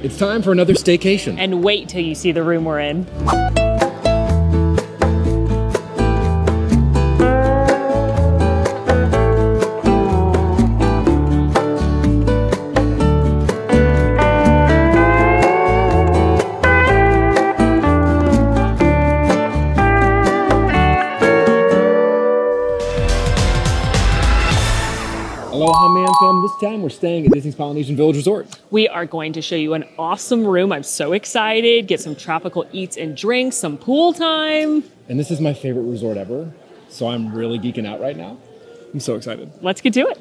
It's time for another staycation. And wait till you see the room we're in. Aloha Man Fam, this time we're staying at Disney's Polynesian Village Resort. We are going to show you an awesome room. I'm so excited. Get some tropical eats and drinks, some pool time. And this is my favorite resort ever, so I'm really geeking out right now. I'm so excited. Let's get to it.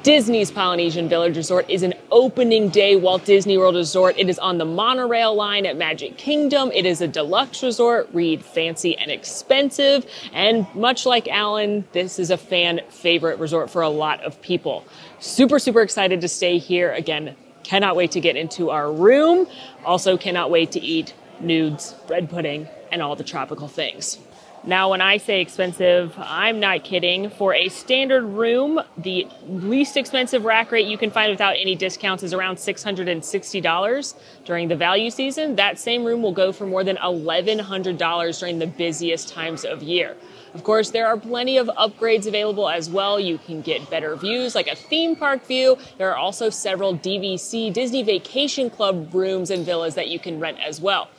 Disney's Polynesian Village Resort is an opening day Walt Disney World resort. It is on the monorail line at Magic Kingdom. It is a deluxe resort, read fancy and expensive. And much like Alan, this is a fan favorite resort for a lot of people. Super, super excited to stay here. Again, cannot wait to get into our room. Also cannot wait to eat nudes, bread pudding, and all the tropical things. Now, when I say expensive, I'm not kidding. For a standard room, the least expensive rack rate you can find without any discounts is around $660. During the value season, that same room will go for more than $1,100 during the busiest times of year. Of course, there are plenty of upgrades available as well. You can get better views, like a theme park view. There are also several DVC, Disney Vacation Club rooms and villas that you can rent as well.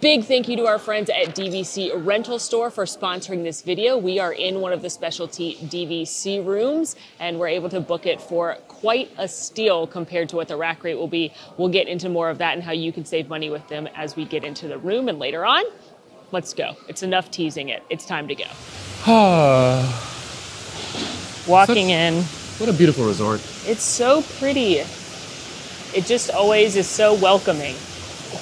Big thank you to our friends at DVC Rental Store for sponsoring this video. We are in one of the specialty DVC rooms, and we're able to book it for quite a steal compared to what the rack rate will be. We'll get into more of that and how you can save money with them as we get into the room and later on. Let's go. It's enough teasing it. It's time to go. Walking in. What a beautiful resort. It's so pretty. It just always is so welcoming.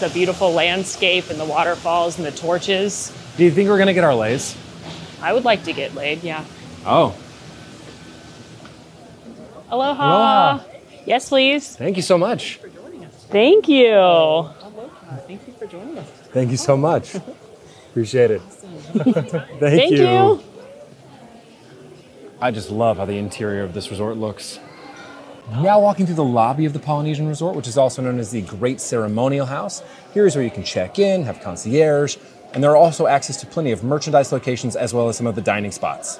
The beautiful landscape and the waterfalls and the torches. Do you think we're gonna get our lays? I would like to get laid, yeah. Oh. Aloha. Aloha. Yes, please. Thank you so much. Thank you. Aloha. Thank you for joining us. Thank you so much. Appreciate it. Thank you. I just love how the interior of this resort looks. Now walking through the lobby of the Polynesian Resort, which is also known as the Great Ceremonial House. Here's where you can check in, have concierge, and there are also access to plenty of merchandise locations as well as some of the dining spots.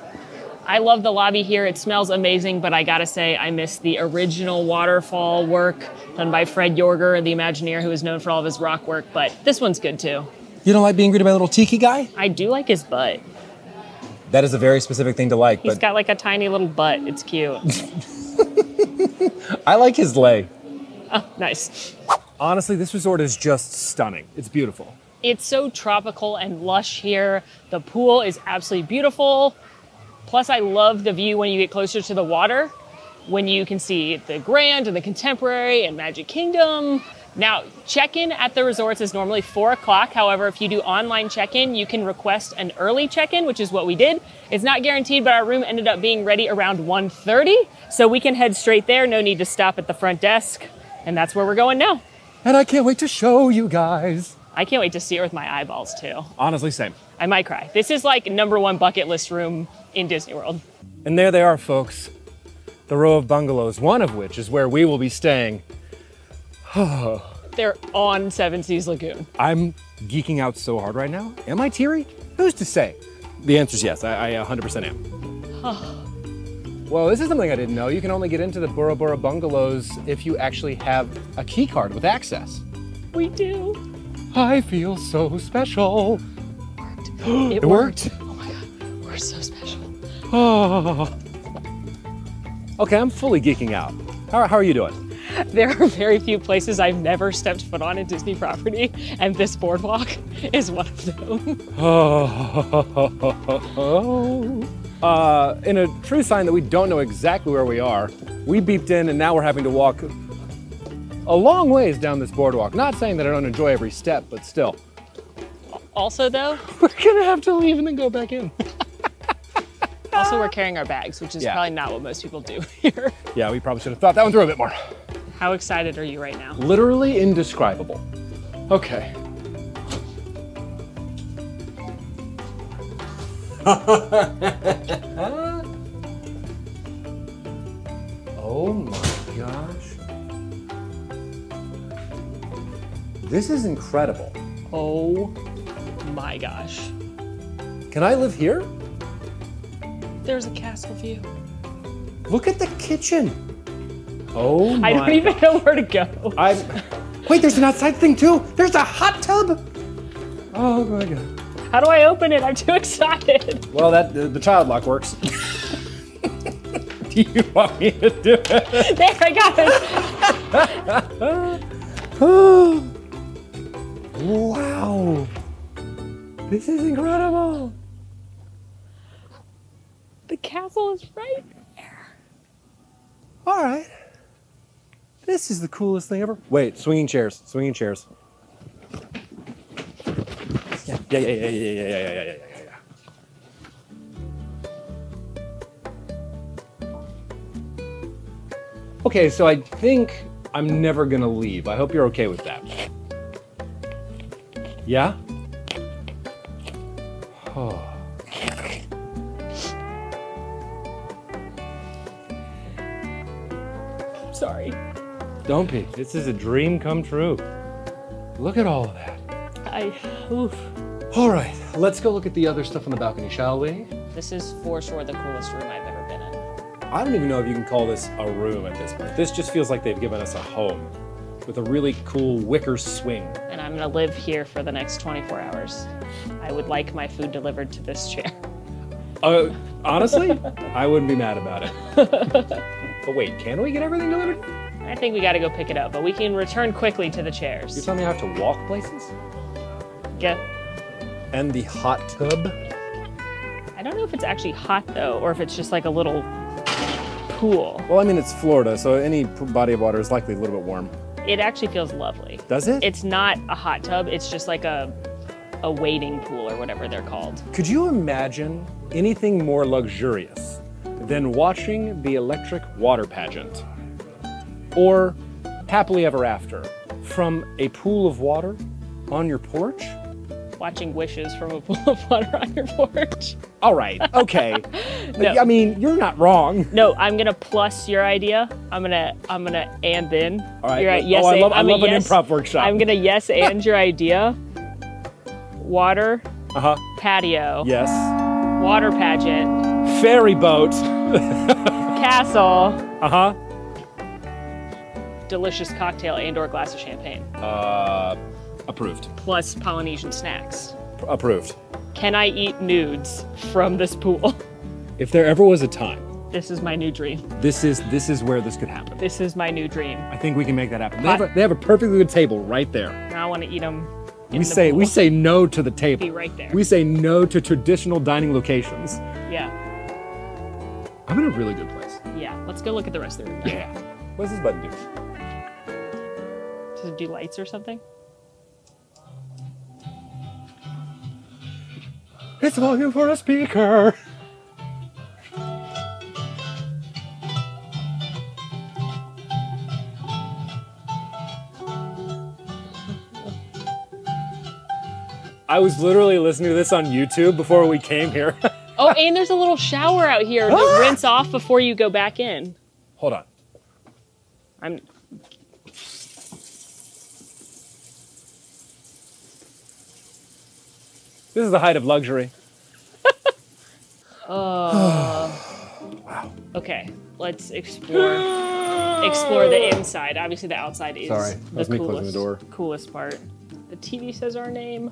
I love the lobby here. It smells amazing, but I gotta say, I miss the original waterfall work done by Fred Yorger, the Imagineer, who is known for all of his rock work, but this one's good too. You don't like being greeted by a little tiki guy? I do like his butt. That is a very specific thing to like. He's got like a tiny little butt. It's cute. I like his lei. Oh, nice. Honestly, this resort is just stunning. It's beautiful. It's so tropical and lush here. The pool is absolutely beautiful. Plus, I love the view when you get closer to the water, when you can see the Grand and the Contemporary and Magic Kingdom. Now, check-in at the resorts is normally 4 o'clock. However, if you do online check-in, you can request an early check-in, which is what we did. It's not guaranteed, but our room ended up being ready around 1:30. So we can head straight there. No need to stop at the front desk. And that's where we're going now. And I can't wait to show you guys. I can't wait to see it with my eyeballs, too. Honestly, same. I might cry. This is like #1 bucket list room in Disney World. And there they are, folks. The row of bungalows, one of which is where we will be staying. They're on Seven Seas Lagoon. I'm geeking out so hard right now. Am I teary? Who's to say? The answer is yes, I 100% am. Well, this is something I didn't know. You can only get into the Bora Bora bungalows if you actually have a key card with access. We do. I feel so special. It worked. Oh my God, we're so special. Oh. Okay, I'm fully geeking out. How are you doing? There are very few places I've never stepped foot on a Disney property, and this boardwalk is one of them. In a true sign that we don't know exactly where we are, we beeped in and now we're having to walk a long ways down this boardwalk. Not saying that I don't enjoy every step, but still. Also though, we're gonna have to leave and then go back in. Also, we're carrying our bags, which is probably not what most people do here. Yeah, we probably should have thought that one through a bit more. How excited are you right now? Literally indescribable. Okay. Oh my gosh. This is incredible. Oh my gosh. Can I live here? There's a castle view. Look at the kitchen. Oh my. I don't even know where to go. Wait, there's an outside thing too. There's a hot tub. Oh my God. How do I open it? I'm too excited. Well, the child lock works. Do you want me to do it? There, I got it. Wow. This is incredible. The castle is right there. All right. This is the coolest thing ever. Wait, swinging chairs, swinging chairs. Yeah. Okay, so I think I'm never gonna leave. I hope you're okay with that. Yeah? Oh. Sorry. Don't be. This is a dream come true. Look at all of that. Oof. All right, let's go look at the other stuff on the balcony, shall we? This is for sure the coolest room I've ever been in. I don't even know if you can call this a room at this point. This just feels like they've given us a home with a really cool wicker swing. And I'm gonna live here for the next 24 hours. I would like my food delivered to this chair. Honestly, I wouldn't be mad about it. But wait, can we get everything delivered? I think we gotta go pick it up, but we can return quickly to the chairs. You're telling me I have to walk places? Yeah. And the hot tub? I don't know if it's actually hot though, or if it's just like a little pool. Well, I mean, it's Florida, so any body of water is likely a little bit warm. It actually feels lovely. Does it? It's not a hot tub, it's just like a wading pool or whatever they're called. Could you imagine anything more luxurious than watching the electric water pageant? Or happily ever after from a pool of water on your porch? Watching wishes from a pool of water on your porch. All right, okay. No. I mean, you're not wrong. No, I'm gonna plus your idea. I'm gonna and then. All right. You're right, yes, I love I'm an yes, improv workshop. I'm gonna yes and your idea. Water. Patio. Yes. Water pageant. Ferry boat. Castle. Delicious cocktail and/or glass of champagne. Approved. Plus Polynesian snacks. Approved. Can I eat nudes from this pool? If there ever was a time, This is my new dream. this is where this could happen. This is my new dream. I think we can make that happen. They have a perfectly good table right there. Now I want to eat them. We say no to the table. Be right there. We say no to traditional dining locations. Yeah. I'm in a really good place. Yeah. Let's go look at the rest of the room. Yeah. What does this button do? Does it do lights or something? It's volume for a speaker. I was literally listening to this on YouTube before we came here. Oh, and there's a little shower out here to rinse off before you go back in. Hold on. This is the height of luxury. Wow. Okay, let's explore the inside. Obviously, the outside is that's me closing the door. Coolest part. The TV says our name.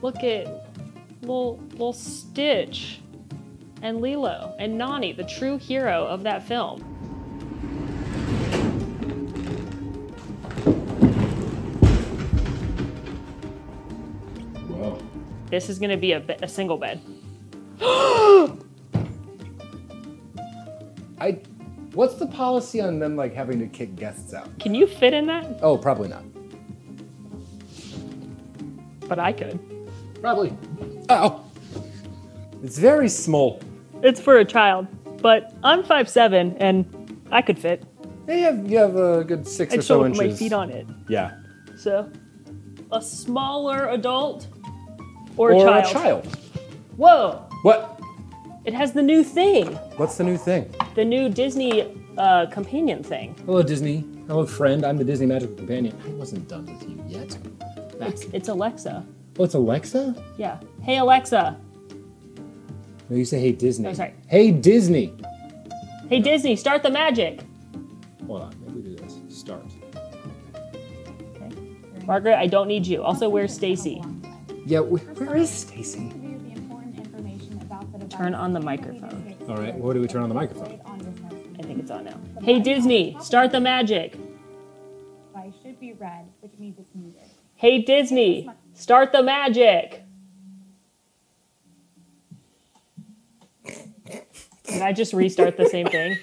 Look at little Stitch and Lilo and Nani, the true hero of that film. Whoa. This is gonna be a single bed. What's the policy on them like having to kick guests out? Can you fit in that? Oh, probably not. But I could. Probably. Oh, it's very small. It's for a child, but I'm 5'7" and I could fit. Yeah, you have a good 6 I'd or still so put inches. my feet on it. Yeah. So, a smaller adult or Or a a child. Whoa! What? It has the new thing. What's the new thing? The new Disney companion thing. Hello, Disney. Hello, friend. I'm the Disney Magical Companion. I wasn't done with you yet. It's Alexa. Oh, it's Alexa? Yeah. Hey, Alexa. No, you say, hey, Disney. Oh, sorry. Hey, Disney. Hey, Disney, start the magic. Hold on. Maybe we do this. Start. Okay. Margaret, I don't need you. Also, where's Stacy? Yeah, where is Stacy? Turn on the microphone. All right. What do we turn on the microphone? I think it's on now. Hey, Disney, start the magic. I should be red, which means it's muted. Hey, Disney, start the magic. Did I just restart the same thing?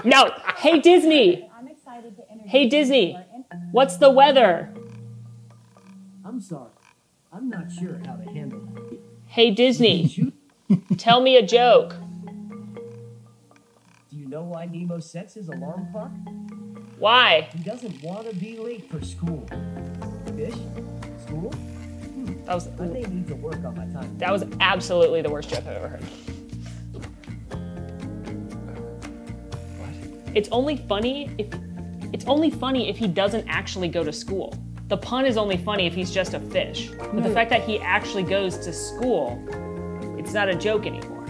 No. Hey, Disney. I'm excited to introduce Hey, Disney, what's the weather? I'm sorry. I'm not sure how to handle that. Hey, Disney, tell me a joke. Do you know why Nemo sets his alarm clock? Why? He doesn't want to be late for school. Fish? School? That was, I may need to work on my time. that was absolutely the worst joke I've ever heard. It's only funny if he doesn't actually go to school. The pun is only funny if he's just a fish. But the fact that he actually goes to school, it's not a joke anymore.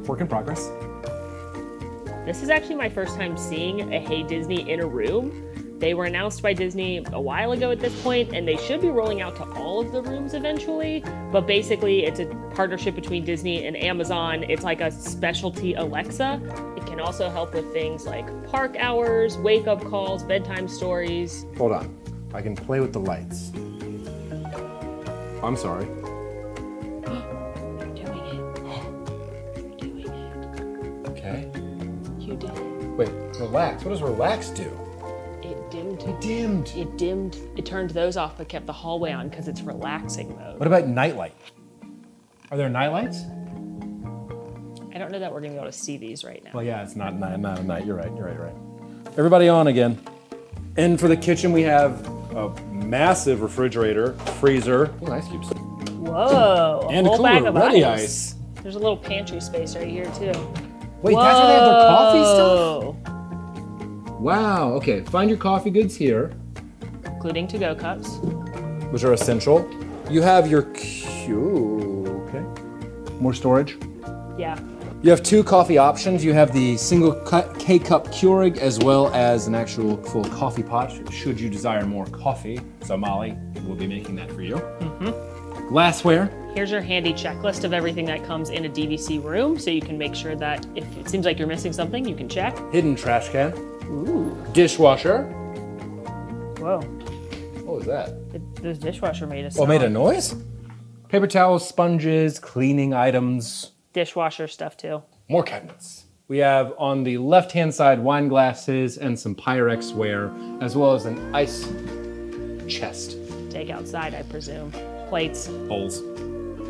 Work in progress. This is actually my first time seeing a Hey Disney in a room. They were announced by Disney a while ago at this point, and they should be rolling out to all of the rooms eventually. But basically, it's a partnership between Disney and Amazon. It's like a specialty Alexa. It can also help with things like park hours, wake-up calls, bedtime stories. Hold on. I can play with the lights. I'm sorry. You're doing it. You're doing it. Okay. You did it. Wait, relax. What does relax do? It dimmed. It dimmed. It dimmed. It turned those off, but kept the hallway on because it's relaxing mode. What about nightlight? Are there night lights? I don't know that we're gonna be able to see these right now. Well, yeah, it's not a night. You're right. Everybody on again. And for the kitchen, we have a massive refrigerator, freezer, ice cubes, Whoa! and a whole bag cooler, of ready ice. ice. There's a little pantry space right here too. Wait, that's where they have their coffee stuff? Whoa. Wow. Okay, find your coffee goods here, Including to-go cups. which are essential. You have your okay. More storage. Yeah. You have two coffee options. You have the single K-cup Keurig as well as an actual full coffee pot, should you desire more coffee. So Molly will be making that for you. Mm-hmm. Glassware. Here's your handy checklist of everything that comes in a DVC room, so you can make sure that if it seems like you're missing something, you can check. Hidden trash can. Ooh. Dishwasher. Whoa. What was that? The dishwasher made a Oh, sound. made a noise? Paper towels, sponges, cleaning items. Dishwasher stuff too. More cabinets. We have on the left-hand side wine glasses and some Pyrex ware, as well as an ice chest. Take outside, I presume. Plates, Bowls.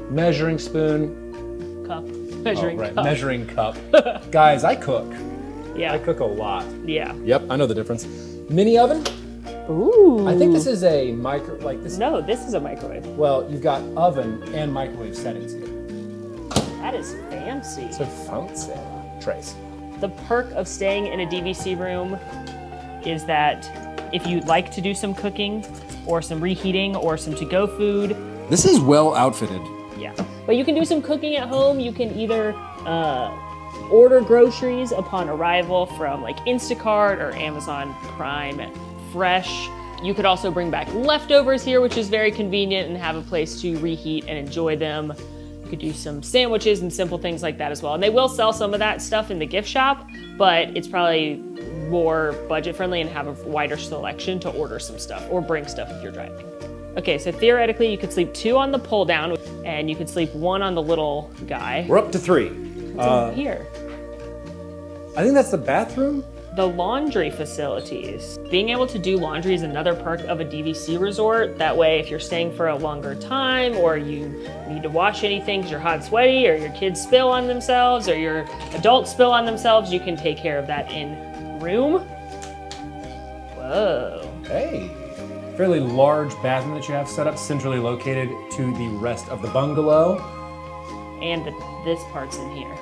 Measuring spoon. cup, measuring Oh, right, cup. measuring cup. Guys, I cook. Yeah. I cook a lot. Yeah. Yep, I know the difference. Mini oven. Ooh. I think this is a this. No, this is a microwave. Well, you've got oven and microwave settings here. That is fancy. So fancy. Trays. The perk of staying in a DVC room is that if you'd like to do some cooking or some reheating or some to-go food, This is well outfitted. yeah. But you can do some cooking at home. You can either order groceries upon arrival from like Instacart or Amazon Prime Fresh. You could also bring back leftovers here, which is very convenient, and have a place to reheat and enjoy them. You could do some sandwiches and simple things like that as well. And they will sell some of that stuff in the gift shop, but it's probably more budget friendly and have a wider selection to order some stuff or bring stuff if you're driving. Okay, so theoretically you could sleep 2 on the pull down and you could sleep 1 on the little guy. We're up to 3. What's over here? I think that's the bathroom. The laundry facilities. Being able to do laundry is another perk of a DVC resort. That way, if you're staying for a longer time or you need to wash anything because you're hot and sweaty or your kids spill on themselves or your adults spill on themselves, you can take care of that in room. Whoa. Hey. Fairly large bathroom that you have set up, centrally located to the rest of the bungalow. And this part's in here.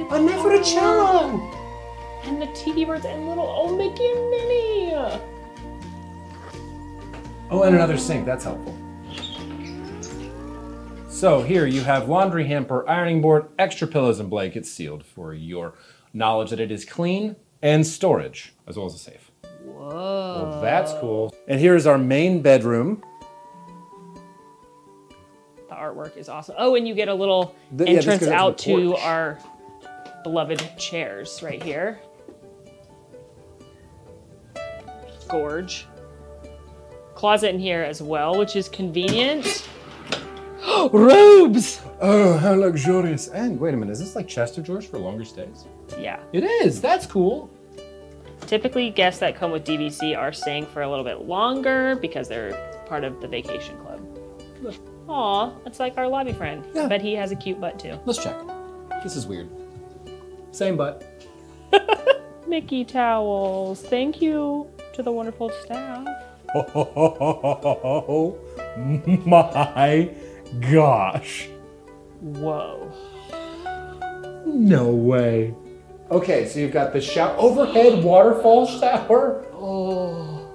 guitar. A Neferticello! And the tiki birds and little old Mickey and Minnie. Oh, and another sink, that's helpful. So here you have laundry hamper, ironing board, extra pillows and blankets sealed for your knowledge that it is clean, and storage, as well as a safe. Whoa. Well, that's cool. And here's our main bedroom. The artwork is awesome. Oh, and you get a little Yeah, this entrance goes out out to the to porch. our beloved chairs right here. Gorge. Closet in here as well, which is convenient. Robes! Oh, how luxurious. And wait a minute, is this like chest of drawers for longer stays? Yeah. It is, that's cool. Typically, guests that come with DVC are staying for a little bit longer because they're part of the vacation club. Aw, it's like our lobby friend. Yeah. I bet he has a cute butt too. Let's check. This is weird. Same butt. Mickey towels. Thank you to the wonderful staff. Oh my gosh. Whoa. No way. Okay, so you've got the overhead waterfall shower. Oh.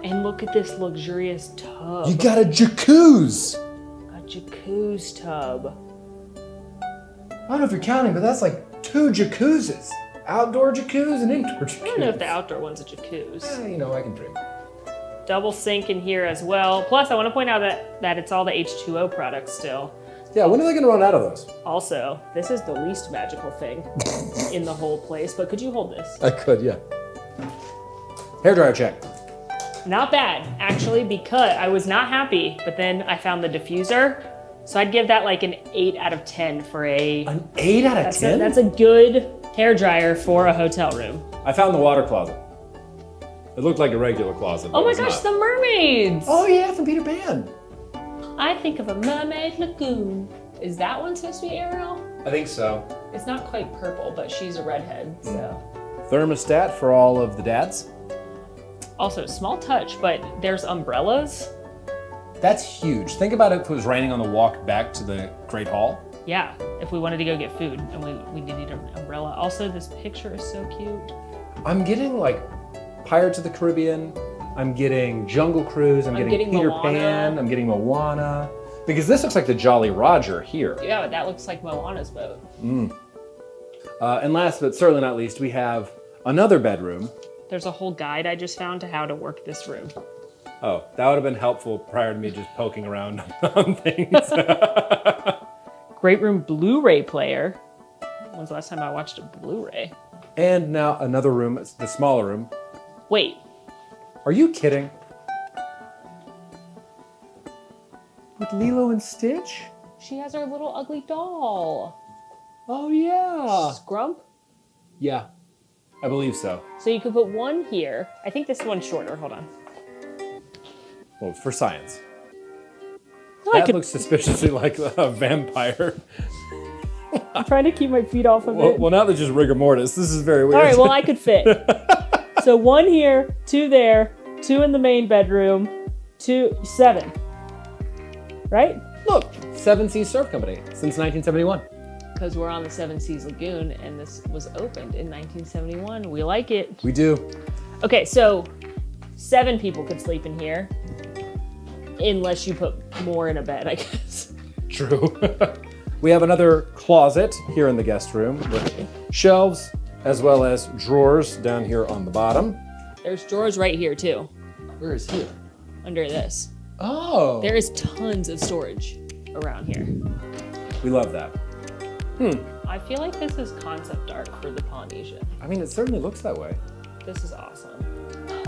And look at this luxurious tub. You got a jacuzzi. A jacuzzi tub. I don't know if you're counting, but that's like 2 jacuzzis. Outdoor jacuzzi and indoor jacuzzi. I don't know if the outdoor one's a jacuzzi. You know, I can dream. Double sink in here as well. Plus, I want to point out that it's all the H2O products still. Yeah, when are they gonna run out of those? Also, this is the least magical thing in the whole place, but could you hold this? I could, yeah. Hairdryer check. Not bad, actually, because I was not happy, but then I found the diffuser. So I'd give that like an 8 out of 10 for a... An 8 out of 10? That's a good hairdryer for a hotel room. I found the water closet. It looked like a regular closet. Oh my gosh, the mermaids! Oh yeah, from Peter Pan. I think of a mermaid lagoon. Is that one supposed to be Ariel? I think so. It's not quite purple, but she's a redhead, so. Thermostat for all of the dads. Also, small touch, but there's umbrellas. That's huge. Think about if it was raining on the walk back to the Great Hall. Yeah, if we wanted to go get food and we did need an umbrella. Also, this picture is so cute. I'm getting like Pirates of the Caribbean. I'm getting Jungle Cruise. I'm getting Peter Moana. Pan. I'm getting Moana. Because this looks like the Jolly Roger here. Yeah, that looks like Moana's boat. And last but certainly not least, we have another bedroom. There's a whole guide I just found to how to work this room. Oh, that would have been helpful prior to me just poking around on things. Great room Blu-ray player. When's the last time I watched a Blu-ray? And now another room, the smaller room. Wait, Are you kidding? With Lilo and Stitch? she has her little ugly doll. Oh yeah. Scrump? Yeah, I believe so. So you could put one here. I think this one's shorter, hold on. Well, for science. No, I That could, looks suspiciously like a vampire. I'm trying to keep my feet off of it. Well, now they're just rigor mortis. This is very weird. All right, well, I could fit. So 1 here, 2 there, 2 in the main bedroom, 7. Right? Look, Seven Seas Surf Company since 1971. Because we're on the Seven Seas Lagoon and this was opened in 1971. We like it. We do. Okay, so 7 people could sleep in here. Unless you put more in a bed, I guess. True. We have another closet here in the guest room with shelves as well as drawers down here on the bottom. There's drawers right here too, Where is here? under this. Oh. There is tons of storage around here. We love that. I feel like this is concept art for the Polynesian. I mean, it certainly looks that way. This is awesome.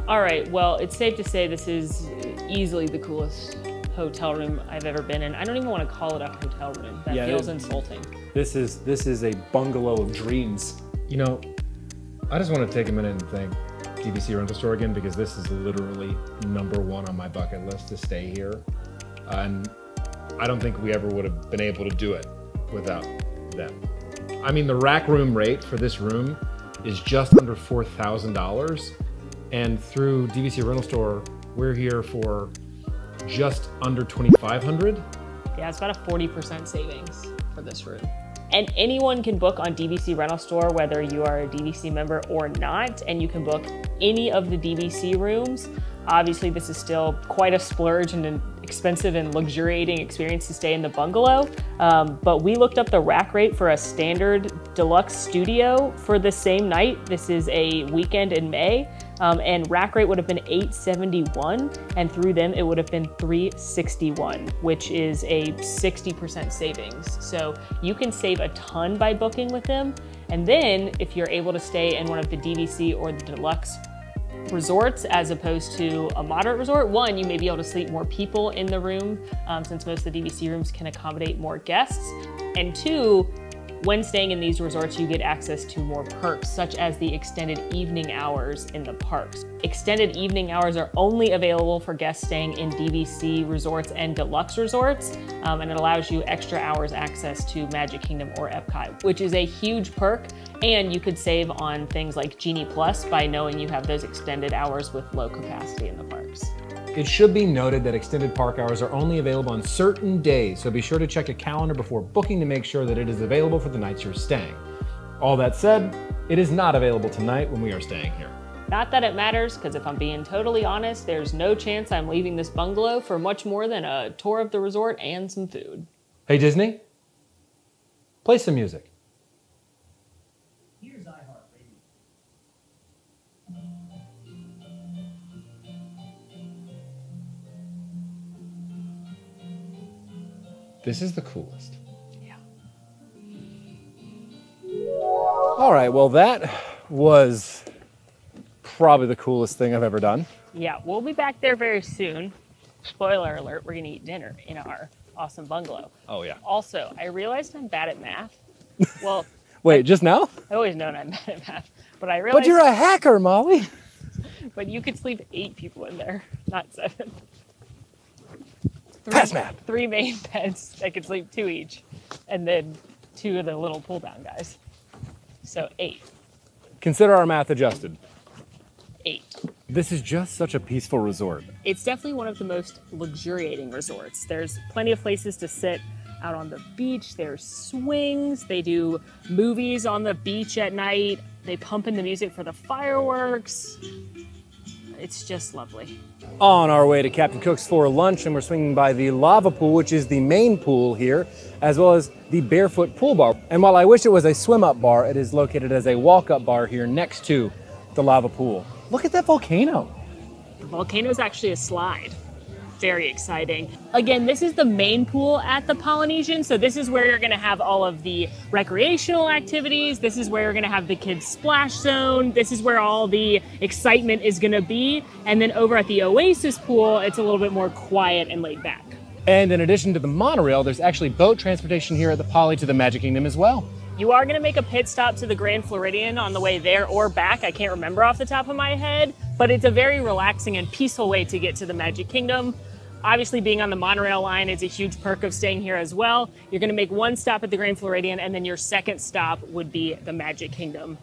All right, well, it's safe to say this is easily the coolest hotel room I've ever been in. I don't even want to call it a hotel room. That Yeah, feels it- insulting. This is a bungalow of dreams. You know, I just want to take a minute and thank DVC Rental Store again because this is literally #1 on my bucket list to stay here. And I don't think we ever would have been able to do it without them. I mean, the rack room rate for this room is just under $4,000. And through DVC Rental Store, we're here for just under $2,500. Yeah, it's about a 40% savings for this room. And anyone can book on DVC Rental Store, whether you are a DVC member or not, and you can book any of the DVC rooms. Obviously, this is still quite a splurge and an expensive and luxuriating experience to stay in the bungalow. But we looked up the rack rate for a standard deluxe studio for the same night. This is a weekend in May. And rack rate would have been $871, and through them it would have been $361, which is a 60% savings. So you can save a ton by booking with them. And then if you're able to stay in one of the DVC or the deluxe resorts as opposed to a moderate resort, one, you may be able to sleep more people in the room since most of the DVC rooms can accommodate more guests. And two, when staying in these resorts, you get access to more perks, such as the extended evening hours in the parks. Extended evening hours are only available for guests staying in DVC resorts and deluxe resorts, and it allows you extra hours access to Magic Kingdom or Epcot, which is a huge perk. And you could save on things like Genie Plus by knowing you have those extended hours with low capacity in the parks. It should be noted that extended park hours are only available on certain days, so be sure to check a calendar before booking to make sure that it is available for the nights you're staying. All that said, it is not available tonight when we are staying here. Not that it matters, because if I'm being totally honest, there's no chance I'm leaving this bungalow for much more than a tour of the resort and some food. Hey Disney, play some music. Here's iHeartRadio. This is the coolest. Yeah. All right, well that was probably the coolest thing I've ever done. Yeah, we'll be back there very soon. Spoiler alert, we're gonna eat dinner in our awesome bungalow. Oh yeah. Also, I realized I'm bad at math. Well, Wait, just now? I always known I'm bad at math, but I realized— But you're a hacker, Molly. But you could sleep 8 people in there, not 7. Pass math. 3 main beds. I could sleep 2 each, and then 2 of the little pull-down guys. So 8. Consider our math adjusted. 8. This is just such a peaceful resort. It's definitely one of the most luxuriating resorts. There's plenty of places to sit out on the beach. There's swings. They do movies on the beach at night. They pump in the music for the fireworks. It's just lovely. On our way to Captain Cook's for lunch, and we're swinging by the lava pool, which is the main pool here, as well as the barefoot pool bar. And while I wish it was a swim-up bar, it is located as a walk-up bar here next to the lava pool. Look at that volcano. The volcano is actually a slide. Very exciting. Again, this is the main pool at the Polynesian, so this is where you're gonna have all of the recreational activities. This is where you're gonna have the kids' splash zone. This is where all the excitement is gonna be. And then over at the Oasis pool, it's a little bit more quiet and laid back. And in addition to the monorail, there's actually boat transportation here at the Poly to the Magic Kingdom as well. You are gonna make a pit stop to the Grand Floridian on the way there or back. I can't remember off the top of my head, but it's a very relaxing and peaceful way to get to the Magic Kingdom. Obviously, being on the monorail line is a huge perk of staying here as well. You're gonna make one stop at the Grand Floridian, and then your second stop would be the Magic Kingdom.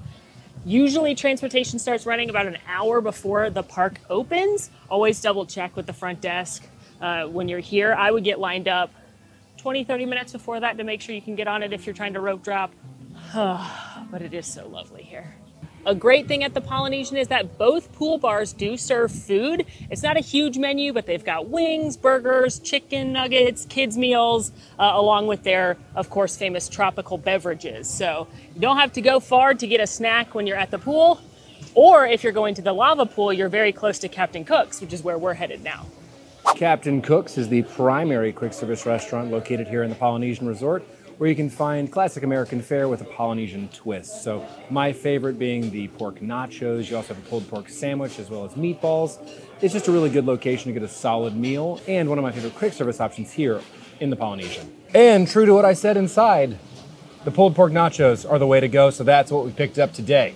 Usually transportation starts running about an hour before the park opens. Always double check with the front desk when you're here. I would get lined up 20, 30 minutes before that to make sure you can get on it if you're trying to rope drop. But it is so lovely here. A great thing at the Polynesian is that both pool bars do serve food. It's not a huge menu, but they've got wings, burgers, chicken nuggets, kids meals, along with their, of course, famous tropical beverages. So you don't have to go far to get a snack when you're at the pool. Or if you're going to the lava pool, you're very close to Captain Cook's, which is where we're headed now. Captain Cook's is the primary quick service restaurant located here in the Polynesian Resort, where you can find classic American fare with a Polynesian twist. So my favorite being the pork nachos. You also have a pulled pork sandwich as well as meatballs. It's just a really good location to get a solid meal, and one of my favorite quick service options here in the Polynesian. And true to what I said inside, the pulled pork nachos are the way to go, so that's what we picked up today.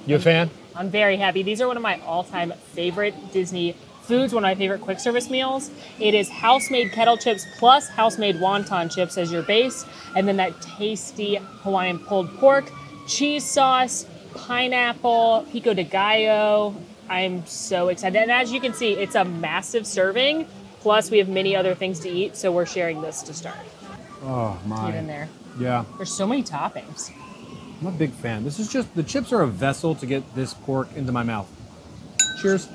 You a fan? I'm very happy. These are one of my all-time favorite Disney foods, one of my favorite quick service meals. It is house-made kettle chips plus house-made wonton chips as your base, and then that tasty Hawaiian pulled pork, cheese sauce, pineapple, pico de gallo. I'm so excited. And as you can see, it's a massive serving, plus we have many other things to eat, so we're sharing this to start. Oh my. Get in there. Yeah, There's so many toppings. I'm a big fan. This is just, the chips are a vessel to get this pork into my mouth. Cheers.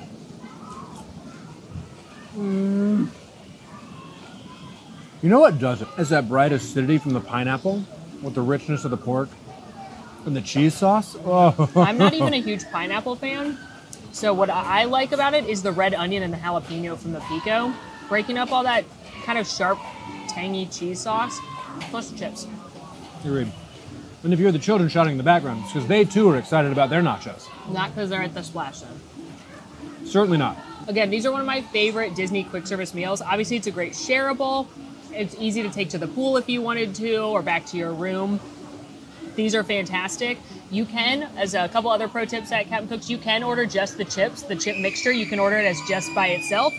You know what does it? It's that bright acidity from the pineapple with the richness of the pork and the cheese sauce. Oh. I'm not even a huge pineapple fan. So what I like about it is the red onion and the jalapeno from the pico, breaking up all that kind of sharp, tangy cheese sauce, plus the chips. Agreed. And if you hear the children shouting in the background, it's because they too are excited about their nachos. Not because they're at the Splash Zone. Certainly not. Again, these are one of my favorite Disney quick service meals. Obviously, it's a great shareable. It's easy to take to the pool if you wanted to, or back to your room. These are fantastic. You can, as a couple other pro tips at Captain Cook's, you can order just the chips, the chip mixture. You can order it as just by itself.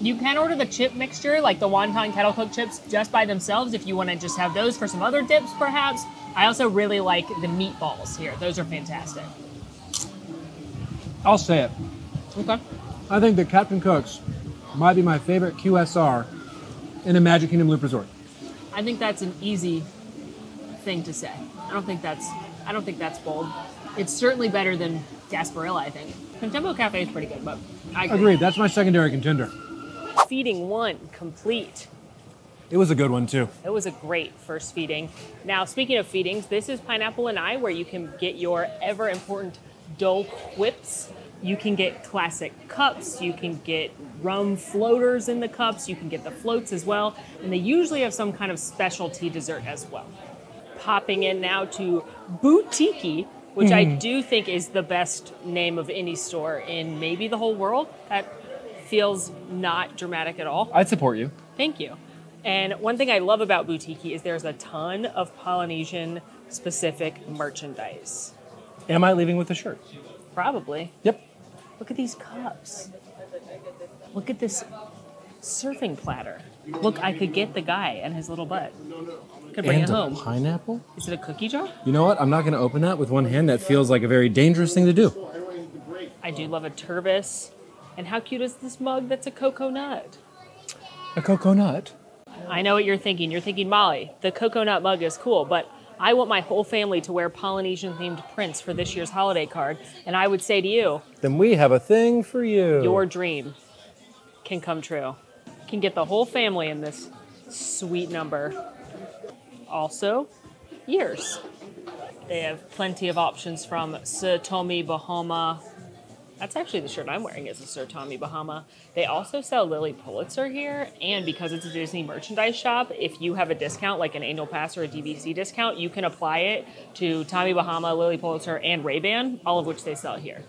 You can order the chip mixture, like the wonton kettle cooked chips, just by themselves if you want to just have those for some other dips, perhaps. I also really like the meatballs here. Those are fantastic. I'll say it. Okay. I think that Captain Cook's might be my favorite QSR in a Magic Kingdom Loop Resort. I think that's an easy thing to say. I don't think that's bold. It's certainly better than Gasparilla, I think. Contempo Cafe is pretty good, but I agree. Agreed. That's my secondary contender. Feeding one complete. It was a good one too. It was a great first feeding. Now, speaking of feedings, this is Pineapple and I, where you can get your ever important Dole Whips. You can get classic cups. You can get rum floaters in the cups. You can get the floats as well. And they usually have some kind of specialty dessert as well. Popping in now to Boutiki, which I do think is the best name of any store in maybe the whole world. That feels not dramatic at all. I'd support you. Thank you. And one thing I love about Boutiki is there's a ton of Polynesian-specific merchandise. Am I leaving with a shirt? Probably. Yep. Look at these cups. Look at this surfing platter. Look, I could get the guy and his little butt. Could bring And it a home. pineapple? Is it a cookie jar? You know what? I'm not going to open that with one hand. That feels like a very dangerous thing to do. I do love a turbis. And how cute is this mug that's a cocoa nut? A coconut? I know what you're thinking. You're thinking, Molly, the cocoa nut mug is cool, but I want my whole family to wear Polynesian-themed prints for this year's holiday card. And I would say to you, Then we have a thing for you. your dream can come true. You can get the whole family in this sweet number. Also, ears. They have plenty of options from Sir Tommy Bahama. That's actually the shirt I'm wearing is a Sir Tommy Bahama. They also sell Lily Pulitzer here, and because it's a Disney merchandise shop, if you have a discount, like an annual pass or a DVC discount, you can apply it to Tommy Bahama, Lily Pulitzer, and Ray-Ban, all of which they sell here.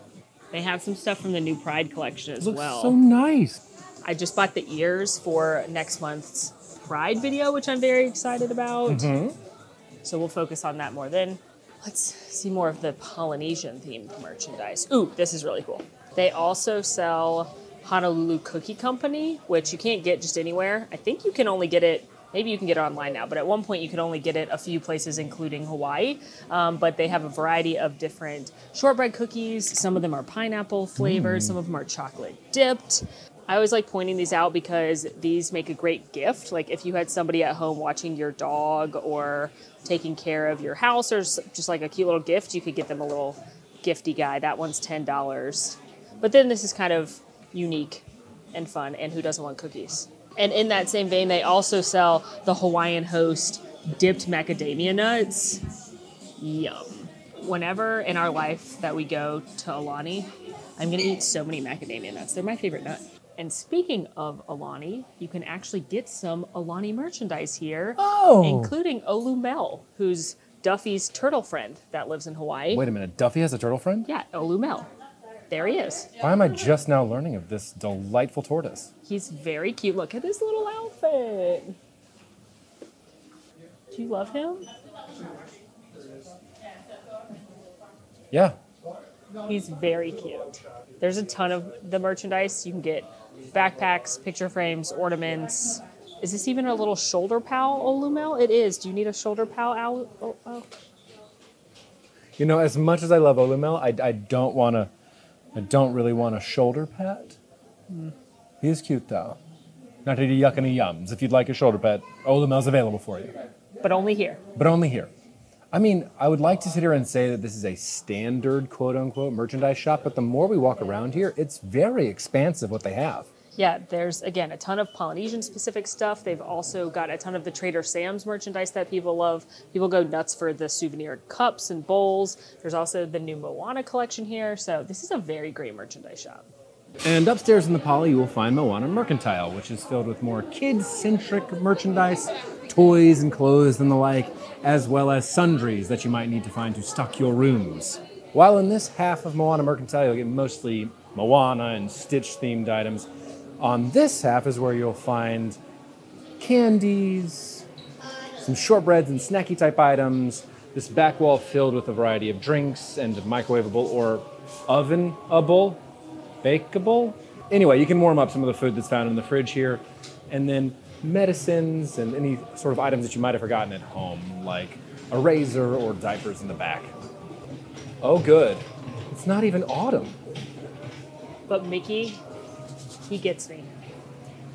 They have some stuff from the new Pride collection as Looks well. so nice. I just bought the ears for next month's Pride video, which I'm very excited about. So we'll focus on that more then. Let's see more of the Polynesian-themed merchandise. Ooh, this is really cool. They also sell Honolulu Cookie Company, which you can't get just anywhere. I think you can only get it, maybe you can get it online now, but at one point you could only get it a few places, including Hawaii. But they have a variety of different shortbread cookies. Some of them are pineapple flavored, some of them are chocolate dipped. I always like pointing these out because these make a great gift. Like if you had somebody at home watching your dog or taking care of your house or just like a cute little gift, you could get them a little gifty guy. That one's $10. But then this is kind of unique and fun, and who doesn't want cookies? And in that same vein, they also sell the Hawaiian Host dipped macadamia nuts. Yum. Whenever in our life that we go to Aulani, I'm gonna eat so many macadamia nuts. They're my favorite nut. And speaking of Aulani, you can actually get some Aulani merchandise here, including Olu Mel, who's Duffy's turtle friend that lives in Hawaii. Wait a minute. Duffy has a turtle friend? Yeah, Olu Mel. There he is. Why am I just now learning of this delightful tortoise? He's very cute. Look at his little outfit. Do you love him? Yeah. He's very cute. There's a ton of the merchandise. You can get backpacks, picture frames, ornaments. Is this even a little shoulder pal, Olumel? It is. Do you need a shoulder pal? You know, as much as I love Olumel, I don't want to I don't really want a shoulder pet. He is cute though. Not any yuck any yums. If you'd like a shoulder pet, Olamel's available for you. But only here. But only here. I mean, I would like to sit here and say that this is a standard quote-unquote merchandise shop, but the more we walk around here, it's very expansive what they have. Yeah, there's, again, a ton of Polynesian-specific stuff. They've also got a ton of the Trader Sam's merchandise that people love. People go nuts for the souvenir cups and bowls. There's also the new Moana collection here. So this is a very great merchandise shop. And upstairs in the Poly, you will find Moana Mercantile, which is filled with more kid-centric merchandise, toys and clothes and the like, as well as sundries that you might need to find to stock your rooms. While in this half of Moana Mercantile, you'll get mostly Moana and Stitch-themed items. On this half is where you'll find candies, some shortbreads and snacky type items, this back wall filled with a variety of drinks and microwavable or ovenable, bakeable. Anyway, you can warm up some of the food that's found in the fridge here, and then medicines and any sort of items that you might have forgotten at home, like a razor or diapers in the back. Oh good, it's not even autumn. But Mickey, he gets me.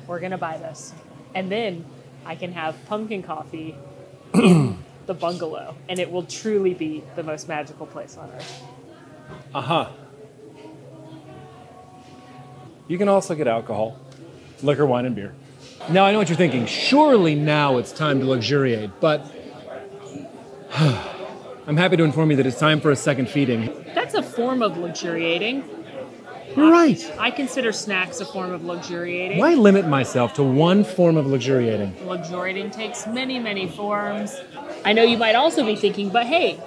We're gonna buy this. And then I can have pumpkin coffee in the bungalow, and it will truly be the most magical place on earth. Uh-huh. You can also get alcohol, liquor, wine, and beer. Now, I know what you're thinking. Surely now it's time to luxuriate, but I'm happy to inform you that it's time for a second feeding. That's a form of luxuriating. You're right. I consider snacks a form of luxuriating. Why limit myself to one form of luxuriating? Luxuriating takes many, many forms. I know you might also be thinking, but hey,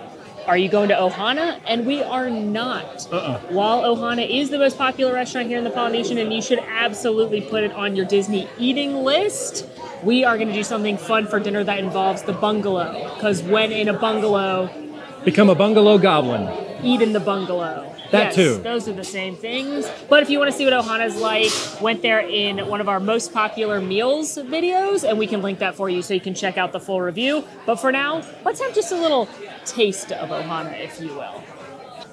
are you going to Ohana? And we are not. While Ohana is the most popular restaurant here in the Polynesian, and you should absolutely put it on your Disney eating list, we are going to do something fun for dinner that involves the bungalow. Because when in a bungalow, Become a bungalow goblin. eat in the bungalow. That yes, too. Those are the same things. But if you want to see what Ohana's like, went there in one of our most popular meals videos, and we can link that for you so you can check out the full review. But for now, let's have just a little taste of Ohana, if you will.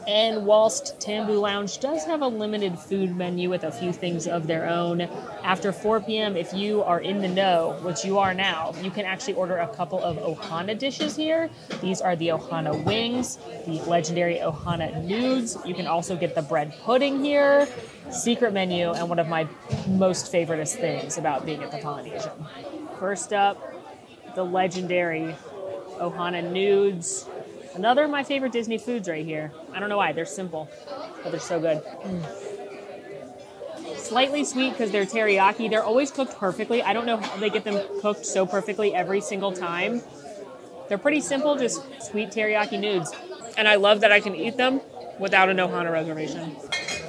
And whilst Tambu Lounge does have a limited food menu with a few things of their own, after 4 p.m., if you are in the know, which you are now, you can actually order a couple of Ohana dishes here. These are the Ohana wings, the legendary Ohana nudes. You can also get the bread pudding here, secret menu, and one of my most favoriteest things about being at the Polynesian. First up, the legendary Ohana nudes. Another of my favorite Disney foods right here. I don't know why, they're simple, but they're so good. Slightly sweet because they're teriyaki. They're always cooked perfectly. I don't know how they get them cooked so perfectly every single time. They're pretty simple, just sweet teriyaki nudes. And I love that I can eat them without an Ohana reservation.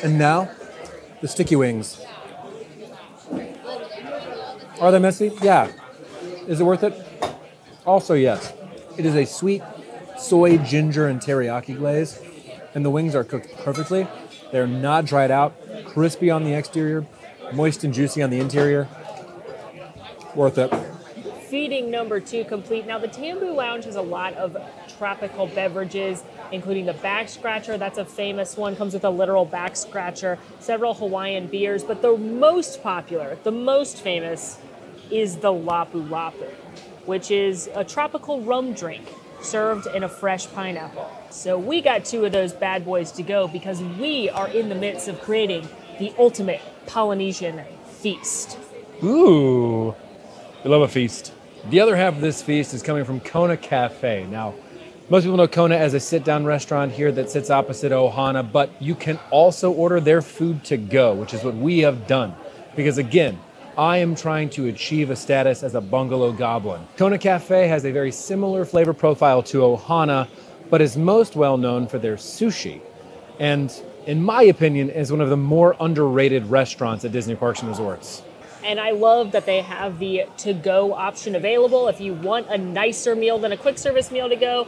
And now, the sticky wings. Are they messy? Yeah. Is it worth it? Also, yes. It is a sweet soy, ginger, and teriyaki glaze, and the wings are cooked perfectly. They're not dried out, crispy on the exterior, moist and juicy on the interior. Worth it. Feeding number 2 complete. Now, the Tambu Lounge has a lot of tropical beverages, including the back scratcher. That's a famous one, comes with a literal back scratcher, several Hawaiian beers, but the most popular, the most famous, is the Lapu Lapu, which is a tropical rum drink served in a fresh pineapple. So we got 2 of those bad boys to go because we are in the midst of creating the ultimate Polynesian feast. Ooh, we love a feast. The other half of this feast is coming from Kona Cafe. Now, most people know Kona as a sit-down restaurant here that sits opposite Ohana, but you can also order their food to go, which is what we have done. Because again, I am trying to achieve a status as a bungalow goblin. Kona Cafe has a very similar flavor profile to Ohana, but is most well known for their sushi. And in my opinion, is one of the more underrated restaurants at Disney Parks and Resorts. And I love that they have the to-go option available if you want a nicer meal than a quick service meal to go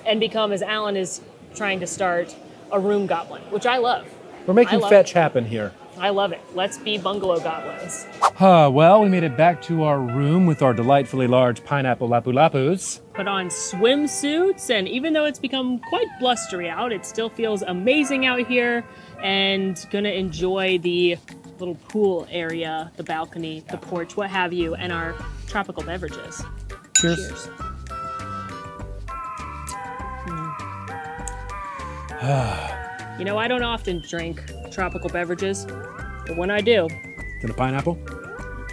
and become, as Alan is trying to start, a room goblin, which I love. We're making fetch happen here. I love it. Let's be bungalow goblins. Well, we made it back to our room with our delightfully large pineapple lapu-lapus. Put on swimsuits, and even though it's become quite blustery out, it still feels amazing out here, and gonna enjoy the little pool area, the balcony, the porch, what have you, and our tropical beverages. Cheers. Cheers. You know, I don't often drink tropical beverages, but when I do, Is it a pineapple?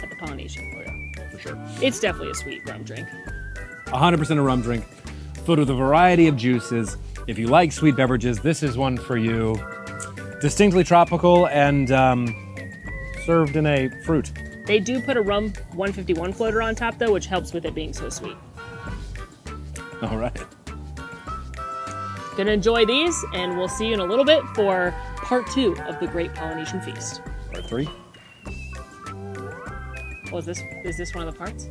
at the Polynesian. Oh yeah, for sure. It's definitely a sweet rum drink. 100% a rum drink, filled with a variety of juices. If you like sweet beverages, this is one for you. Distinctly tropical and served in a fruit. They do put a rum 151 floater on top though, which helps with it being so sweet. All right. Gonna enjoy these, and we'll see you in a little bit for part 2 of the Great Polynesian Feast. Part 3. Oh, is this one of the parts?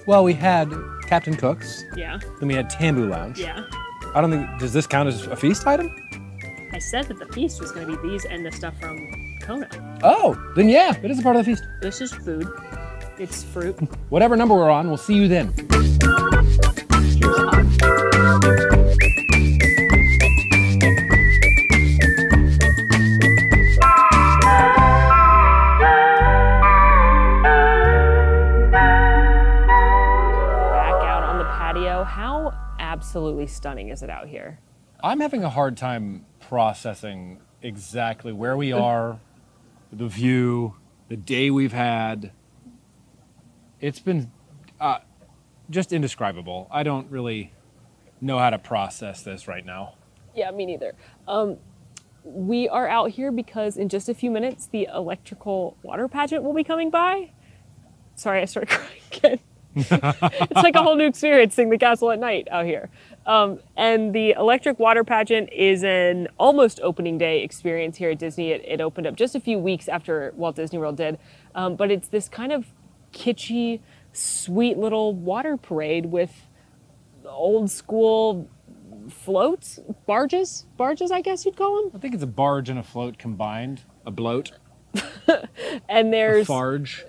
Well, we had Captain Cook's, Yeah, then we had Tambu Lounge. yeah. I don't think, does this count as a feast item? I said that the feast was gonna be these and the stuff from Kona. Oh, then yeah, it is a part of the feast. This is food. It's fruit. Whatever number we're on, we'll see you then. Back out on the patio. How absolutely stunning is it out here? I'm having a hard time processing exactly where we are, the view, the day we've had. It's been just indescribable. I don't really know how to process this right now. Yeah, me neither. We are out here because in just a few minutes, the electrical water pageant will be coming by. Sorry, I started crying again. It's like a whole new experience seeing the castle at night out here. And the electric water pageant is an almost opening day experience here at Disney. It opened up just a few weeks after Walt Disney World did. But it's this kind of kitschy, sweet little water parade with old school floats, barges, I guess you'd call them. I think it's a barge and a float combined, a bloat, And there's a farge.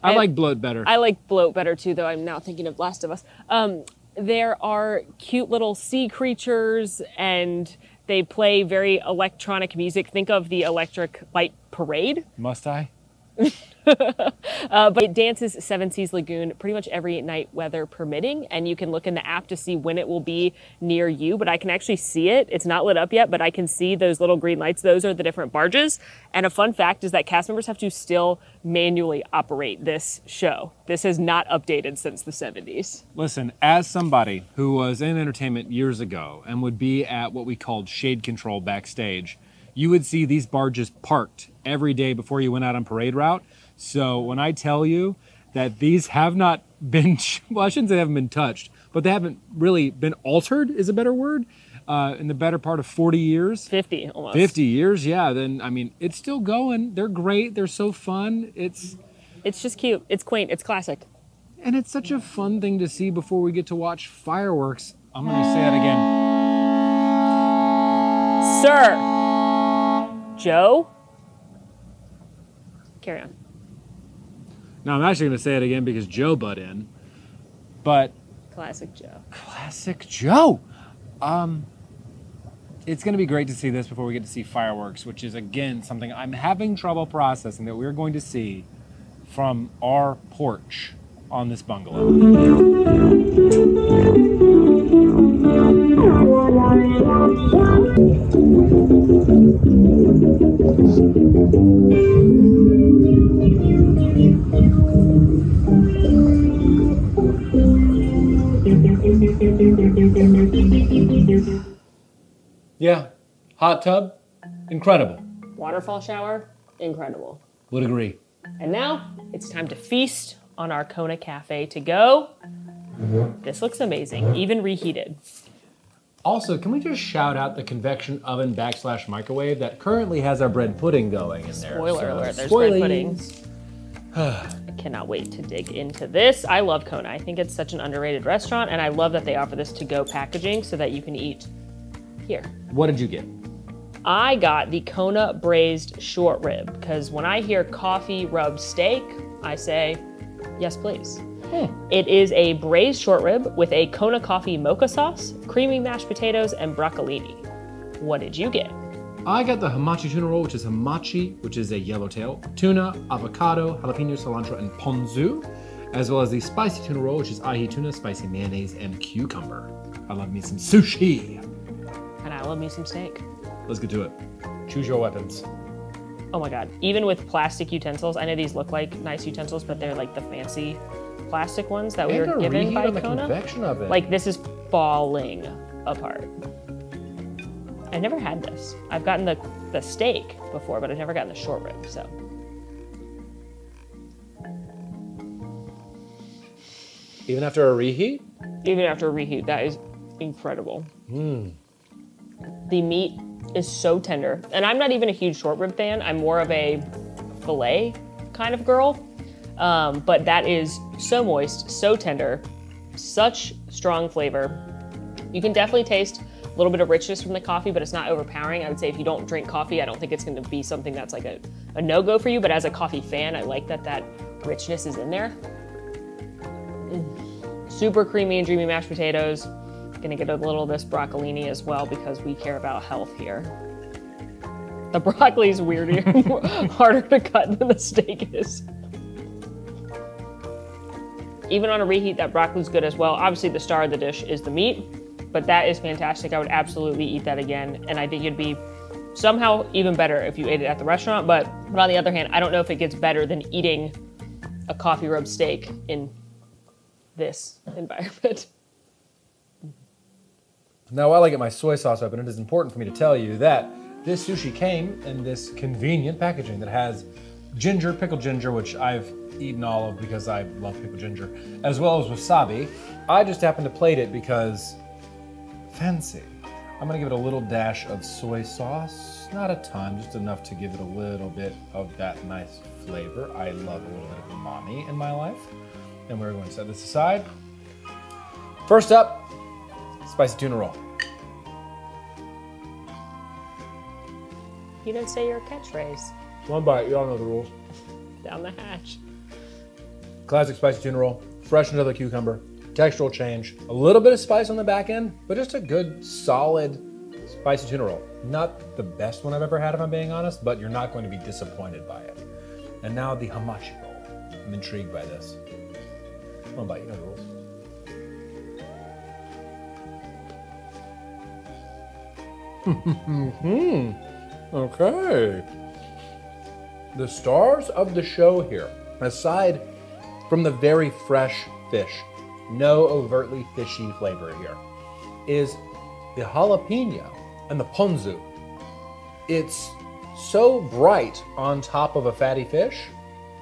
I like bloat better. I like bloat better too, though I'm now thinking of Last of Us. There are cute little sea creatures, and they play very electronic music. Think of the Electric Light Parade. Must I? But it dances Seven Seas Lagoon pretty much every night, weather permitting, and you can look in the app to see when it will be near you, but I can actually see it. It's not lit up yet, but I can see those little green lights. Those are the different barges. And a fun fact is that cast members have to still manually operate this show. This has not updated since the 70s. Listen, as somebody who was in entertainment years ago and would be at what we called shade control backstage, you would see these barges parked every day before you went out on parade route. So when I tell you that these have not been, well, I shouldn't say they haven't been touched, but they haven't really been altered is a better word, in the better part of 40 years. 50 almost. 50 years, yeah. Then, I mean, it's still going. They're great. They're so fun. It's just cute. It's quaint. It's classic. And it's such a fun thing to see before we get to watch fireworks. I'm going to say that again. Sir. Joe? Carry on. Now, I'm actually going to say it again because Joe butt in. But Classic Joe. Classic Joe. It's going to be great to see this before we get to see fireworks, which is, again, something I'm having trouble processing that we're going to see from our porch on this bungalow. Yeah, hot tub, incredible. Waterfall shower, incredible. Would agree. And now it's time to feast on our Kona Cafe to go. This looks amazing, even reheated. Also, can we just shout out the convection oven / microwave that currently has our bread pudding going in there? Spoiler alert, there's bread pudding. I cannot wait to dig into this. I love Kona. I think it's such an underrated restaurant, and I love that they offer this to-go packaging so that you can eat here. What did you get? I got the Kona braised short rib because when I hear coffee rubbed steak, I say, yes, please. It is a braised short rib with a Kona coffee mocha sauce, creamy mashed potatoes, and broccolini. What did you get? I got the hamachi tuna roll, which is hamachi, which is a yellowtail, tuna, avocado, jalapeno, cilantro, and ponzu, as well as the spicy tuna roll, which is ahi tuna, spicy mayonnaise, and cucumber. I love me some sushi. And I love me some steak. Let's get to it. Choose your weapons. Oh my God. Even with plastic utensils, I know these look like nice utensils, but they're like the fancy plastic ones that we were given by Kona. Convection oven. Like this is falling apart. I never had this. I've gotten the steak before, but I've never gotten the short rib, so. Even after a reheat? Even after a reheat, that is incredible. The meat is so tender. And I'm not even a huge short rib fan. I'm more of a filet kind of girl. But that is so moist, so tender, such strong flavor. You can definitely taste a little bit of richness from the coffee, but it's not overpowering. I would say if you don't drink coffee, I don't think it's gonna be something that's like a no-go for you, but as a coffee fan, I like that richness is in there. Super creamy and dreamy mashed potatoes. Gonna get a little of this broccolini as well because we care about health here. The broccoli is weirder, harder to cut than the steak is. Even on a reheat, that broccoli's good as well. Obviously, the star of the dish is the meat, but that is fantastic. I would absolutely eat that again, and I think it'd be somehow even better if you ate it at the restaurant, but on the other hand, I don't know if it gets better than eating a coffee rub steak in this environment. Now, while I get my soy sauce open, it is important for me to tell you that this sushi came in this convenient packaging that has ginger, pickled ginger, which I've eaten all of because I love pickled ginger, as well as wasabi. I just happened to plate it because fancy. I'm gonna give it a little dash of soy sauce, not a ton, just enough to give it a little bit of that nice flavor. I love a little bit of umami in my life. And we're going to set this aside. First up, spicy tuna roll. You didn't say your catchphrase. One bite, you all know the rules. Down the hatch. Classic spicy tuna roll, fresh into the cucumber, textural change, a little bit of spice on the back end, but just a good, solid spicy tuna roll. Not the best one I've ever had, if I'm being honest, but you're not going to be disappointed by it. And now the hamachi roll. I'm intrigued by this. One bite, you know the rules. Okay. The stars of the show here, aside from the very fresh fish, no overtly fishy flavor here, is the jalapeno and the ponzu. It's so bright on top of a fatty fish.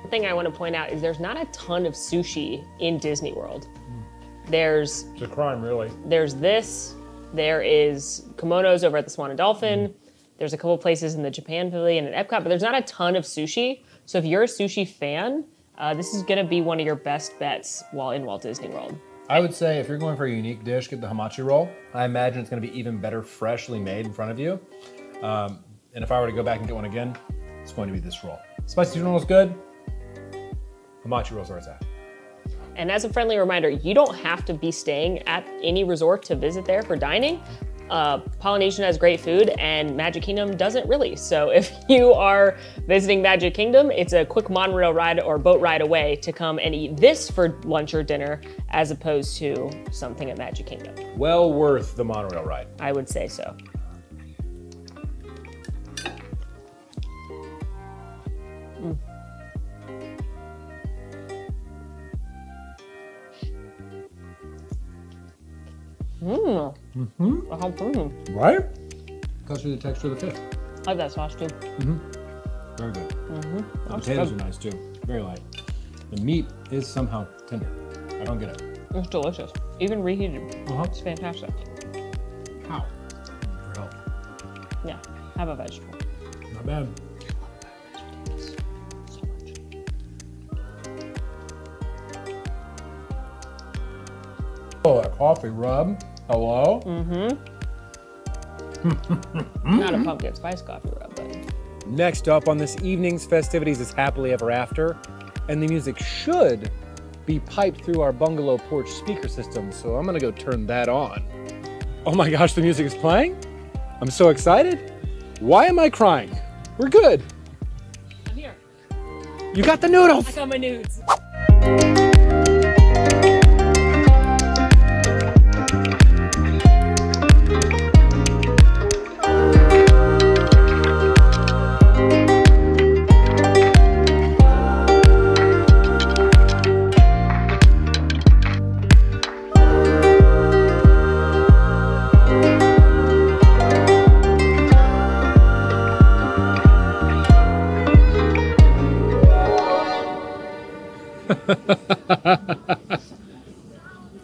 The thing I want to point out is there's not a ton of sushi in Disney World. There's It's a crime, really. There's this, there is kimonos over at the Swan and Dolphin. There's a couple places in the Japan Pavilion and Epcot, but there's not a ton of sushi. So if you're a sushi fan, this is gonna be one of your best bets while in Walt Disney World. I would say if you're going for a unique dish, get the hamachi roll. I imagine it's gonna be even better freshly made in front of you. And if I were to go back and get one again, it's going to be this roll. Spicy tuna roll is good. Hamachi roll's where it's at. And as a friendly reminder, you don't have to be staying at any resort to visit there for dining. Polynesian has great food and Magic Kingdom doesn't really. So if you are visiting Magic Kingdom, it's a quick monorail ride or boat ride away to come and eat this for lunch or dinner as opposed to something at Magic Kingdom. Well worth the monorail ride. I would say so. Right? Cuts through the texture of the fish. I like that sauce too. Very good. The potatoes are nice too. Very light. The meat is somehow tender. I don't get it. It's delicious. Even reheated. Uh-huh. It's fantastic. How? For help. Yeah, have a vegetable. Not bad. So much. Oh, that coffee rub. Hello? Not a pumpkin spice coffee rub, but Next up on this evening's festivities is Happily Ever After, and the music should be piped through our bungalow porch speaker system, so I'm gonna go turn that on. Oh my gosh, the music is playing? I'm so excited. Why am I crying? We're good. I'm here. You got the noodles. I got my nudes.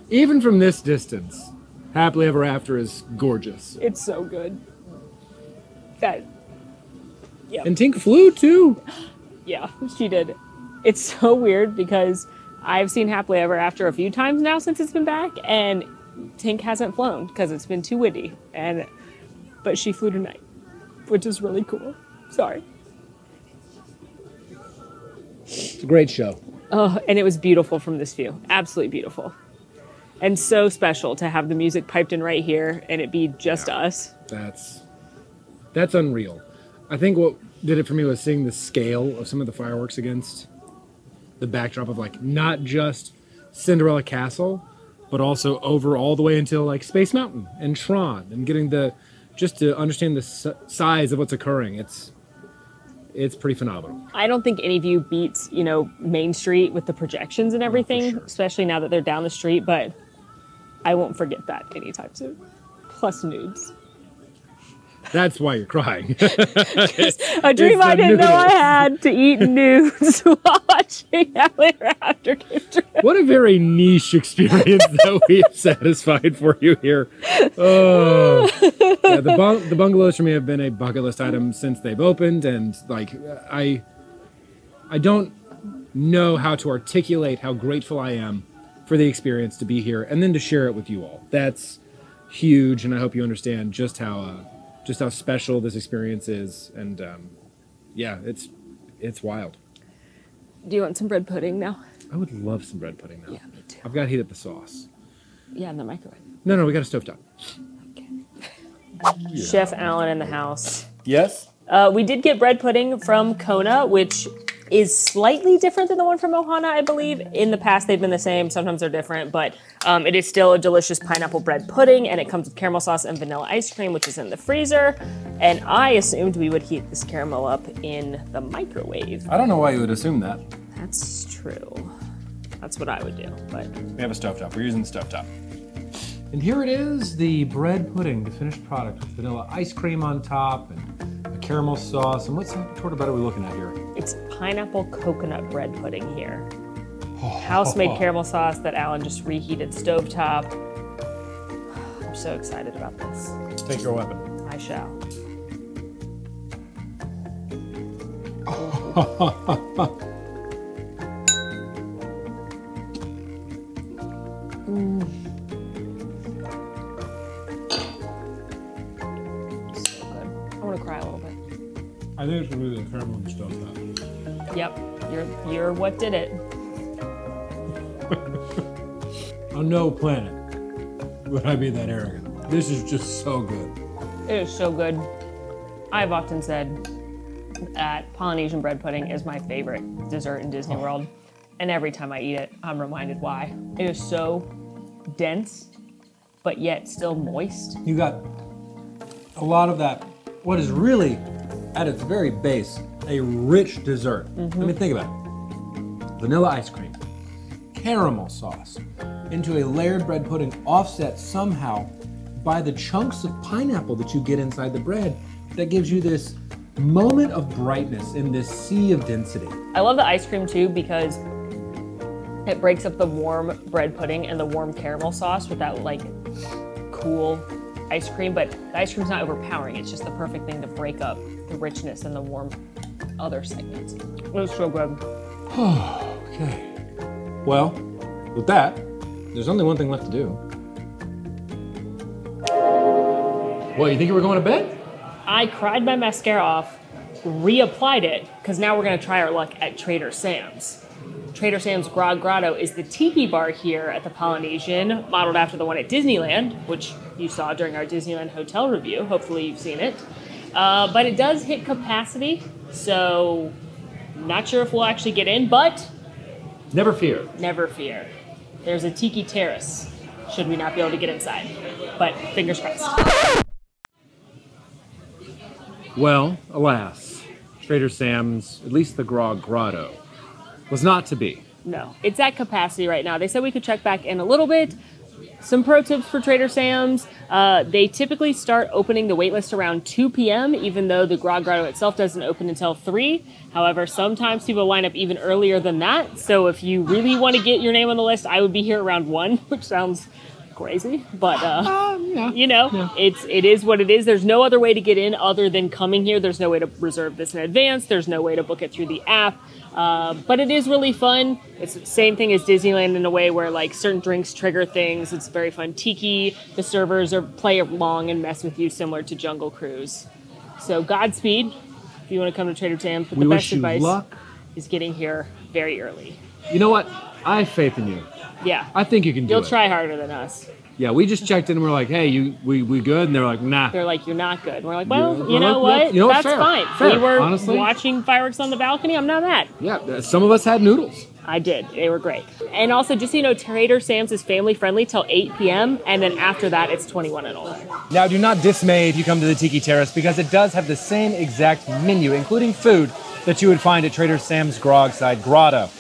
Even from this distance, Happily Ever After is gorgeous. It's so good. And Tink flew too. Yeah, she did. It's so weird because I've seen Happily Ever After a few times now since it's been back, and Tink hasn't flown because it's been too windy. But she flew tonight, which is really cool. Sorry. It's a great show. Oh, and it was beautiful from this view. Absolutely beautiful. And so special to have the music piped in right here and it be just us. That's unreal. I think what did it for me was seeing the scale of some of the fireworks against the backdrop of like not just Cinderella Castle, but also over all the way until like Space Mountain and Tron, and getting just to understand the size of what's occurring. It's pretty phenomenal. I don't think any view beats, Main Street with the projections and everything, sure. Especially now that they're down the street, but I won't forget that anytime soon. Plus nudes. That's why you're crying. A dream I didn't know I had to eat nudes while watching Happily Ever After came true. What a very niche experience that we have satisfied for you here. Oh, yeah, the bungalows for me have been a bucket list item since they've opened, and like I don't know how to articulate how grateful I am for the experience to be here and then to share it with you all. That's huge, and I hope you understand just how special this experience is, and yeah, it's wild. Do you want some bread pudding now? I would love some bread pudding now. Yeah, me too. I've got to heat up the sauce. Yeah, in the microwave. No, we got a stovetop. Okay. Chef Alan in the house. Yes? We did get bread pudding from Kona, which is slightly different than the one from Ohana, I believe. In the past, they've been the same. Sometimes they're different, but it is still a delicious pineapple bread pudding, and it comes with caramel sauce and vanilla ice cream, which is in the freezer. And I assumed we would heat this caramel up in the microwave. I don't know why you would assume that. That's true. That's what I would do, but... We have a stovetop. We're using the stovetop. And here it is, the bread pudding, the finished product with vanilla ice cream on top and a caramel sauce. And what sort of bread are we looking at here? It's pineapple coconut bread pudding here. House-made caramel sauce that Alan just reheated stovetop. I'm so excited about this. Take your weapon. I shall. So good. I want to cry a little bit. I think it's really the caramel and stovetop. Yep, you're what did it. On no planet would I be that arrogant. This is just so good. It is so good. I've often said that Polynesian bread pudding is my favorite dessert in Disney World. And every time I eat it, I'm reminded why. It is so dense, but yet still moist. You got a lot of that, what is really, at its very base, a rich dessert. I mean, think about it. Vanilla ice cream, caramel sauce, into a layered bread pudding offset somehow by the chunks of pineapple that you get inside the bread that gives you this moment of brightness in this sea of density. I love the ice cream too because it breaks up the warm bread pudding and the warm caramel sauce with that like cool ice cream, but the ice cream's not overpowering. It's just the perfect thing to break up the richness and the warm other segments. It was so good. Okay. Well, with that, there's only one thing left to do. What, you think you were going to bed? I cried my mascara off, reapplied it, because now we're going to try our luck at Trader Sam's. Trader Sam's Grog Grotto is the tiki bar here at the Polynesian, modeled after the one at Disneyland, which you saw during our Disneyland hotel review. Hopefully you've seen it. But it does hit capacity, so not sure if we'll actually get in, but Never fear. never fear. There's a tiki terrace, should we not be able to get inside. But fingers crossed. Well, alas, Trader Sam's, at least the Grog Grotto, was not to be. No, it's at capacity right now. They said we could check back in a little bit. Some pro tips for Trader Sam's. They typically start opening the waitlist around 2 p.m., even though the Grog Grotto itself doesn't open until 3. However, sometimes people line up even earlier than that. So if you really want to get your name on the list, I would be here around 1, which sounds crazy, but you know, it is what it is. There's no other way to get in other than coming here. There's no way to reserve this in advance. There's no way to book it through the app. But it is really fun. It's the same thing as Disneyland in a way where like certain drinks trigger things. It's very fun. Tiki, the servers play along and mess with you similar to Jungle Cruise. So Godspeed if you want to come to Trader Sam's. But the best advice is getting here very early. You know what? I have faith in you. Yeah. I think you can do it. You'll try harder than us. Yeah, we just checked in and we're like, hey, we good? And they're like, nah. They're like, you're not good. And we're like, well, Yeah, you know what? You know what? That's Fair. fine. Fair. We were Honestly. watching fireworks on the balcony. I'm not mad. Yeah, some of us had noodles. I did. They were great. And also, just so you know, Trader Sam's is family friendly till 8 p.m. And then after that, it's 21 and older. Now, do not dismay if you come to the Tiki Terrace because it does have the same exact menu, including food, that you would find at Trader Sam's Grogside Grotto.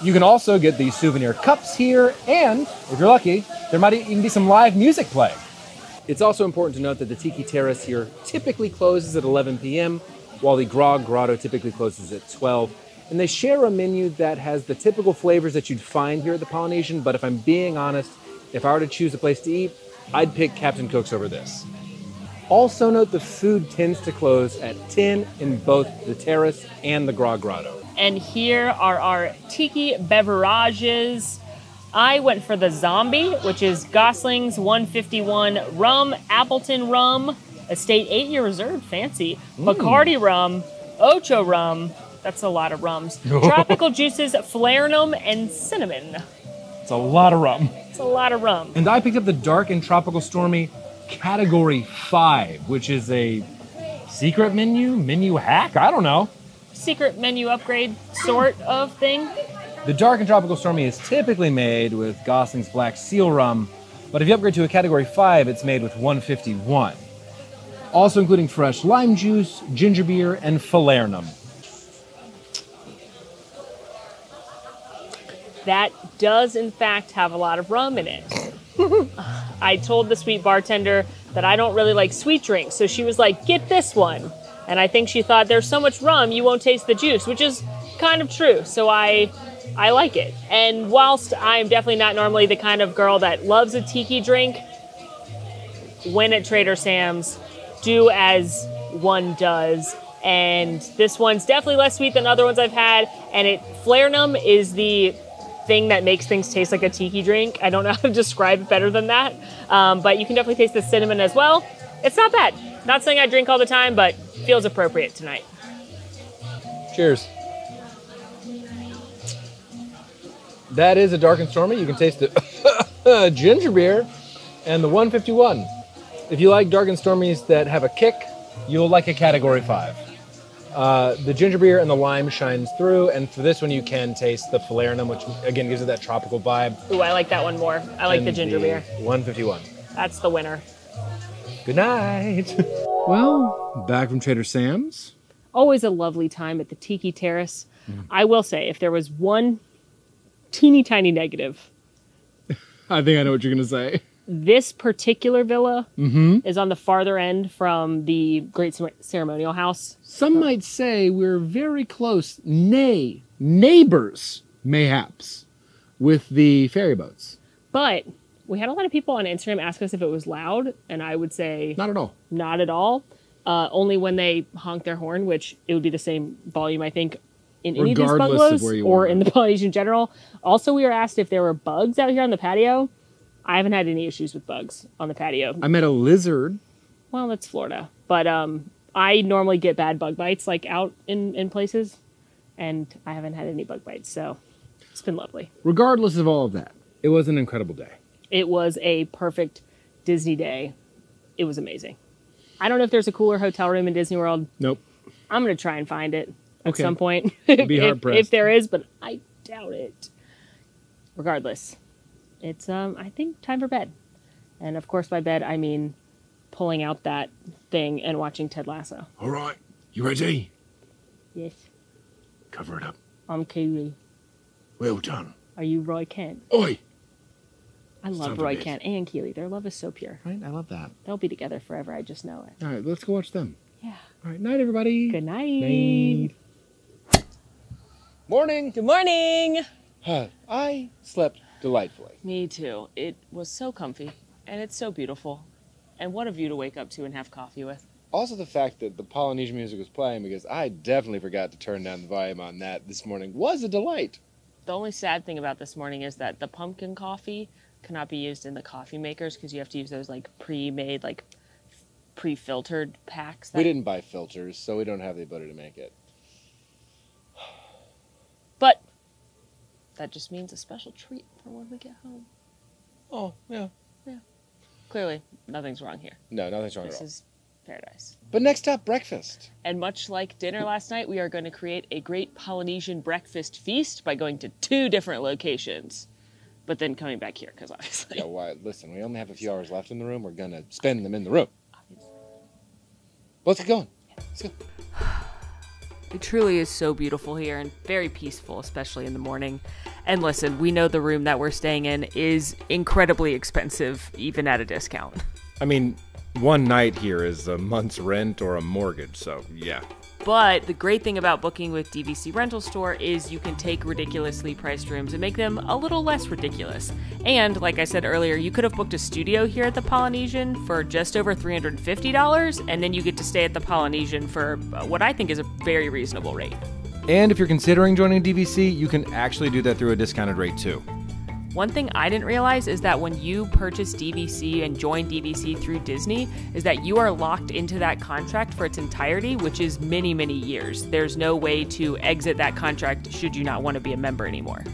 You can also get these souvenir cups here, and if you're lucky, there might even be some live music playing. It's also important to note that the Tiki Terrace here typically closes at 11 p.m., while the Grog Grotto typically closes at 12. And they share a menu that has the typical flavors that you'd find here at the Polynesian, but if I'm being honest, if I were to choose a place to eat, I'd pick Captain Cook's over this. Also note the food tends to close at 10 in both the Terrace and the Grog Grotto. And here are our tiki beverages. I went for the Zombie, which is Gosling's 151 rum, Appleton rum, Estate 8-year reserve, fancy, Bacardi rum, Ocho rum, that's a lot of rums, tropical juices, falernum, and cinnamon. It's a lot of rum. It's a lot of rum. And I picked up the Dark and Tropical Stormy Category 5, which is a secret menu hack? I don't know. Secret menu upgrade sort of thing. The Dark and Tropical Stormy is typically made with Gosling's Black Seal rum, but if you upgrade to a Category 5, it's made with 151. Also including fresh lime juice, ginger beer, and falernum. That does, in fact, have a lot of rum in it. I told the sweet bartender that I don't really like sweet drinks, so she was like, get this one. And I think she thought there's so much rum, you won't taste the juice, which is kind of true. So I like it. And whilst I'm definitely not normally the kind of girl that loves a tiki drink, when at Trader Sam's, do as one does. And this one's definitely less sweet than other ones I've had. And falernum is the thing that makes things taste like a tiki drink. I don't know how to describe it better than that. But you can definitely taste the cinnamon as well. It's not bad. Not something I drink all the time, but feels appropriate tonight. Cheers. That is a Dark and Stormy. You can taste the ginger beer and the 151. If you like Dark and Stormies that have a kick, you'll like a Category 5. The ginger beer and the lime shines through, and for this one you can taste the falernum, which again gives it that tropical vibe. Ooh, I like that one more. I like the ginger beer. 151. That's the winner. Good night. Well, back from Trader Sam's. Always a lovely time at the Tiki Terrace. I will say, if there was one teeny tiny negative, I think I know what you're going to say. this particular villa is on the farther end from the Great Ceremonial House. Some might say we're very close, nay, neighbors, mayhaps, with the ferry boats. But we had a lot of people on Instagram ask us if it was loud, and I would say Not at all. not at all. Only when they honk their horn, which it would be the same volume, I think, in any of these Regardless of bungalows where you or are. in the Polynesian in general. Also, we were asked if there were bugs out here on the patio. I haven't had any issues with bugs on the patio. I met a lizard Well, that's Florida. But I normally get bad bug bites, like out in places, and I haven't had any bug bites, so it's been lovely. Regardless of all of that, it was an incredible day. It was a perfect Disney day. It was amazing. I don't know if there's a cooler hotel room in Disney World. Nope. I'm going to try and find it at Okay. some point. Be hard-pressed. If there is, but I doubt it. Regardless, it's, I think, time for bed. And of course, by bed, I mean pulling out that thing and watching Ted Lasso. All right. You ready? Yes. Cover it up. I'm Keely. Well done. Are you Roy Kent? Oi. I love Son of a Roy bitch. Kent and Keely. Their love is so pure. Right? I love that. They'll be together forever. I just know it. All right, let's go watch them. Yeah. All right, night, everybody. Good night. Night. Morning. Good morning. I slept delightfully. Me too. It was so comfy, and it's so beautiful. And what a view to wake up to and have coffee with. Also, the fact that the Polynesian music was playing, because I definitely forgot to turn down the volume on that this morning, was a delight. The only sad thing about this morning is that the pumpkin coffee cannot be used in the coffee makers because you have to use those like pre-made, like pre-filtered packs. We didn't buy filters, so we don't have the ability to make it. But that just means a special treat for when we get home. Oh, yeah. Clearly, nothing's wrong here. No, nothing's wrong This at all. is paradise. But next up, breakfast. And much like dinner last night, we are going to create a great Polynesian breakfast feast by going to 2 different locations, but then coming back here, because obviously. Yeah, why? Listen, we only have a few hours left in the room. We're going to spend them in the room. Let's get going. Let's go. It truly is so beautiful here and very peaceful, especially in the morning. And listen, we know the room that we're staying in is incredibly expensive, even at a discount. I mean, one night here is a month's rent or a mortgage, so yeah. But the great thing about booking with DVC Rental Store is you can take ridiculously priced rooms and make them a little less ridiculous. And like I said earlier, you could have booked a studio here at the Polynesian for just over $350, and then you get to stay at the Polynesian for what I think is a very reasonable rate. And if you're considering joining DVC, you can actually do that through a discounted rate too. One thing I didn't realize is that when you purchase DVC and join DVC through Disney, is that you are locked into that contract for its entirety, which is many, many years. There's no way to exit that contract should you not want to be a member anymore.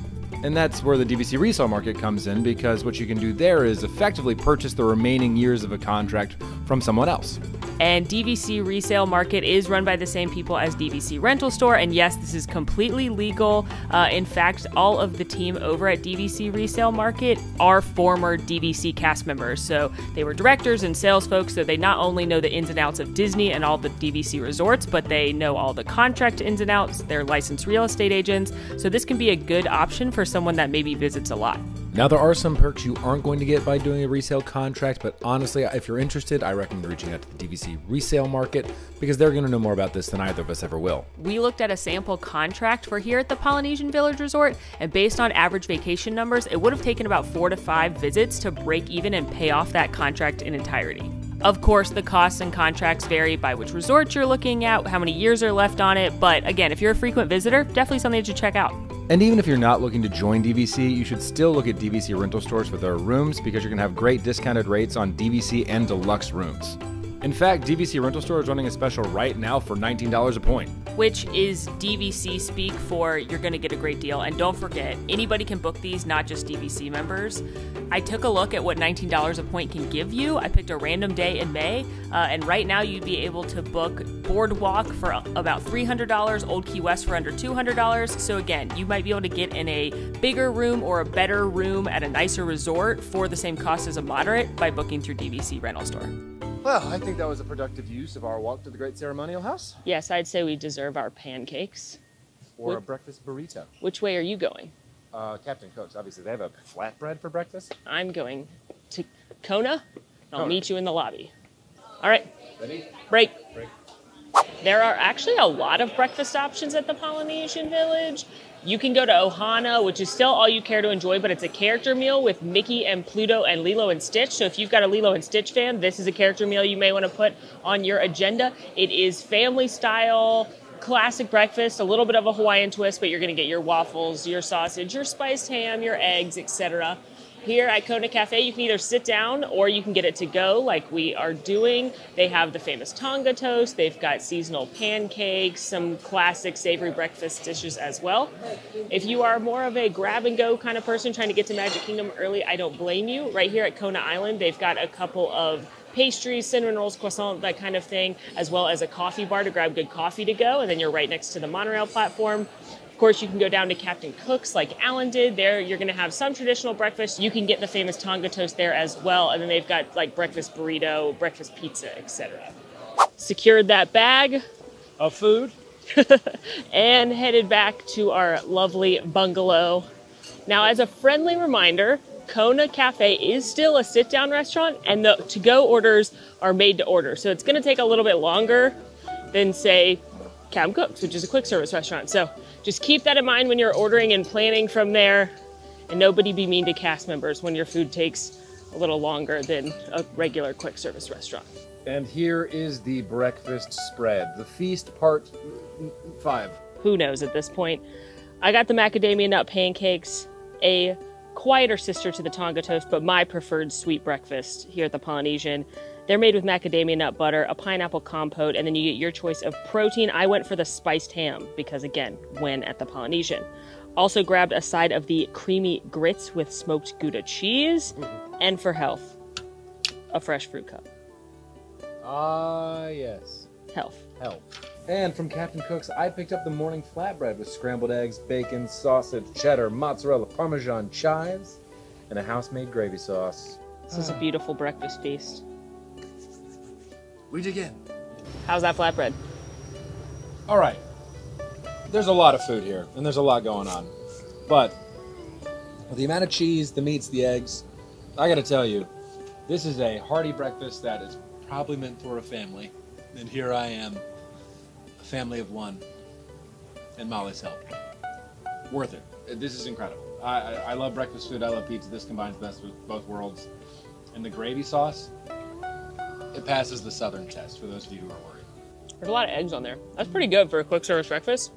And that's where the DVC resale market comes in, because what you can do there is effectively purchase the remaining years of a contract from someone else. And DVC resale market is run by the same people as DVC Rental Store. And yes, this is completely legal. In fact, all of the team over at DVC Resale Market are former DVC cast members. So they were directors and sales folks. So they not only know the ins and outs of Disney and all the DVC resorts, but they know all the contract ins and outs. They're licensed real estate agents. So this can be a good option for someone that maybe visits a lot. Now, there are some perks you aren't going to get by doing a resale contract, but honestly, if you're interested, I recommend reaching out to the DVC resale market, because they're going to know more about this than either of us ever will. We looked at a sample contract for here at the Polynesian Village Resort, and based on average vacation numbers, it would have taken about 4 to 5 visits to break even and pay off that contract in entirety. Of course, the costs and contracts vary by which resort you're looking at, how many years are left on it, but again, if you're a frequent visitor, definitely something you should check out. And even if you're not looking to join DVC, you should still look at DVC Rental Stores for their rooms, because you're going to have great discounted rates on DVC and deluxe rooms. In fact, DVC Rental Store is running a special right now for $19 a point. Which is DVC speak for you're going to get a great deal. And don't forget, anybody can book these, not just DVC members. I took a look at what $19 a point can give you. I picked a random day in May, and right now you'd be able to book Boardwalk for about $300, Old Key West for under $200. So again, you might be able to get in a bigger room or a better room at a nicer resort for the same cost as a moderate by booking through DVC Rental Store. Well, I think that was a productive use of our walk to the Great Ceremonial House. Yes, I'd say we deserve our pancakes. Or a breakfast burrito. Which way are you going? Captain Cook's, obviously. They have a flatbread for breakfast. I'm going to Kona, and I'll Kona. meet you in the lobby. All right, Ready? break. Break. There are actually a lot of breakfast options at the Polynesian Village. You can go to Ohana, which is still all you care to enjoy, but it's a character meal with Mickey and Pluto and Lilo and Stitch. So if you've got a Lilo and Stitch fan, this is a character meal you may want to put on your agenda. It is family style, classic breakfast, a little bit of a Hawaiian twist, but you're going to get your waffles, your sausage, your spiced ham, your eggs, etc. Here at Kona Cafe, you can either sit down or you can get it to go like we are doing. They have the famous Tonga toast. They've got seasonal pancakes, some classic savory breakfast dishes as well. If you are more of a grab and go kind of person trying to get to Magic Kingdom early, I don't blame you. Right here at Kona Island, they've got a couple of pastries, cinnamon rolls, croissant, that kind of thing, as well as a coffee bar to grab good coffee to go. And then you're right next to the monorail platform. Of course, you can go down to Captain Cook's like Alan did. There, you're going to have some traditional breakfast. You can get the famous Tonga toast there as well. And then they've got like breakfast burrito, breakfast pizza, etc. Secured that bag Of food? and headed back to our lovely bungalow. Now, as a friendly reminder, Kona Cafe is still a sit-down restaurant, and the to-go orders are made to order. So it's going to take a little bit longer than, say, Captain Cook's, which is a quick service restaurant. So just keep that in mind when you're ordering and planning from there. And nobody be mean to cast members when your food takes a little longer than a regular quick service restaurant. And here is the breakfast spread. The feast part 5. Who knows at this point? I got the macadamia nut pancakes, a quieter sister to the Tonga toast, but my preferred sweet breakfast here at the Polynesian. They're made with macadamia nut butter, a pineapple compote, and then you get your choice of protein. I went for the spiced ham because, again, when at the Polynesian. Also grabbed a side of the creamy grits with smoked Gouda cheese, and for health, a fresh fruit cup. Ah, yes. Health. Health. And from Captain Cook's, I picked up the morning flatbread with scrambled eggs, bacon, sausage, cheddar, mozzarella, parmesan, chives, and a house-made gravy sauce. This is a beautiful breakfast feast. We dig in. How's that flatbread? All right. There's a lot of food here, and there's a lot going on. But with the amount of cheese, the meats, the eggs, I gotta tell you, this is a hearty breakfast that is probably meant for a family. And here I am, a family of one, and Molly's help. Worth it. This is incredible. I love breakfast food. I love pizza. This combines best with both worlds. And the gravy sauce, it passes the Southern test for those of you who are worried. There's a lot of eggs on there. That's pretty good for a quick service breakfast.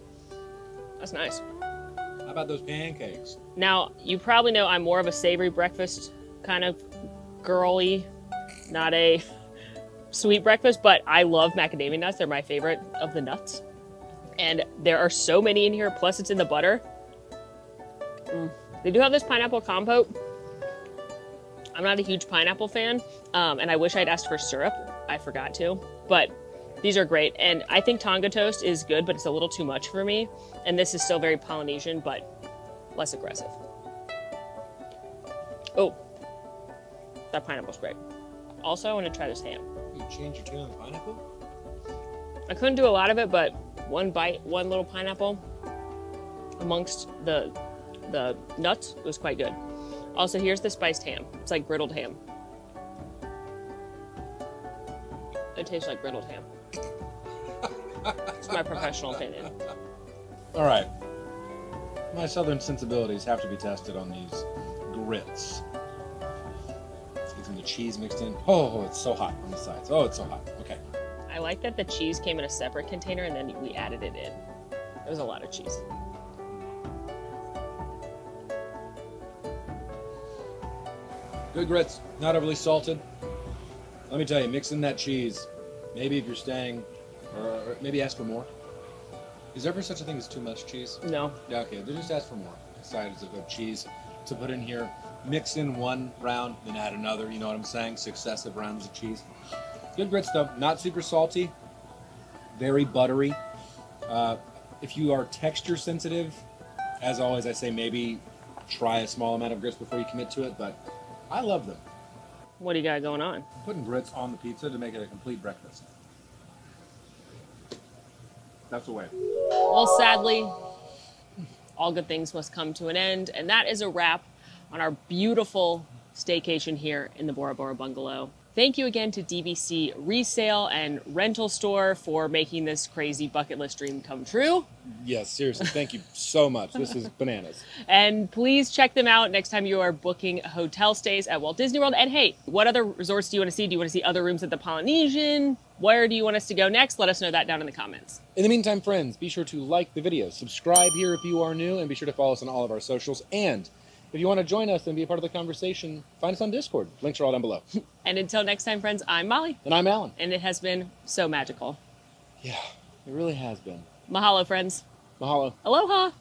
That's nice. How about those pancakes? Now, you probably know I'm more of a savory breakfast kind of girly, not a sweet breakfast, but I love macadamia nuts. They're my favorite of the nuts. And there are so many in here, plus it's in the butter. They do have this pineapple compote. I'm not a huge pineapple fan, and I wish I'd asked for syrup. I forgot to, but these are great. And I think Tonga toast is good, but it's a little too much for me. And this is still very Polynesian, but less aggressive. Oh, that pineapple's great. Also, I want to try this ham. You change your tune on the pineapple? I couldn't do a lot of it, but one bite, one little pineapple amongst the nuts was quite good. Also, here's the spiced ham. It's like griddled ham. It tastes like griddled ham. It's my professional opinion. All right. My Southern sensibilities have to be tested on these grits. Let's get some of the cheese mixed in. Oh, it's so hot on the sides. Oh, it's so hot. Okay. I like that the cheese came in a separate container and then we added it in. It was a lot of cheese. Good grits, not overly salted. Let me tell you, mix in that cheese. Maybe if you're staying, or maybe ask for more. Is there ever such a thing as too much cheese? No. Yeah, okay, then just ask for more. Sides of cheese to put in here. Mix in one round, then add another, you know what I'm saying? Successive rounds of cheese. Good grits though, not super salty, very buttery. If you are texture sensitive, as always I say maybe try a small amount of grits before you commit to it, but I love them. What do you got going on? I'm putting grits on the pizza to make it a complete breakfast. That's the way. Well, sadly, all good things must come to an end, and that is a wrap on our beautiful staycation here in the Bora Bora Bungalow. Thank you again to DVC Resale and Rental Store for making this crazy bucket list dream come true. Yes, seriously, thank you so much. This is bananas. And please check them out next time you are booking hotel stays at Walt Disney World. And hey, what other resorts do you want to see? Do you want to see other rooms at the Polynesian? Where do you want us to go next? Let us know that down in the comments. In the meantime, friends, be sure to like the video, subscribe here if you are new, and be sure to follow us on all of our socials. And if you want to join us and be a part of the conversation, find us on Discord. Links are all down below. And until next time, friends, I'm Molly. And I'm Alan. And it has been so magical. Yeah, it really has been. Mahalo, friends. Mahalo. Aloha.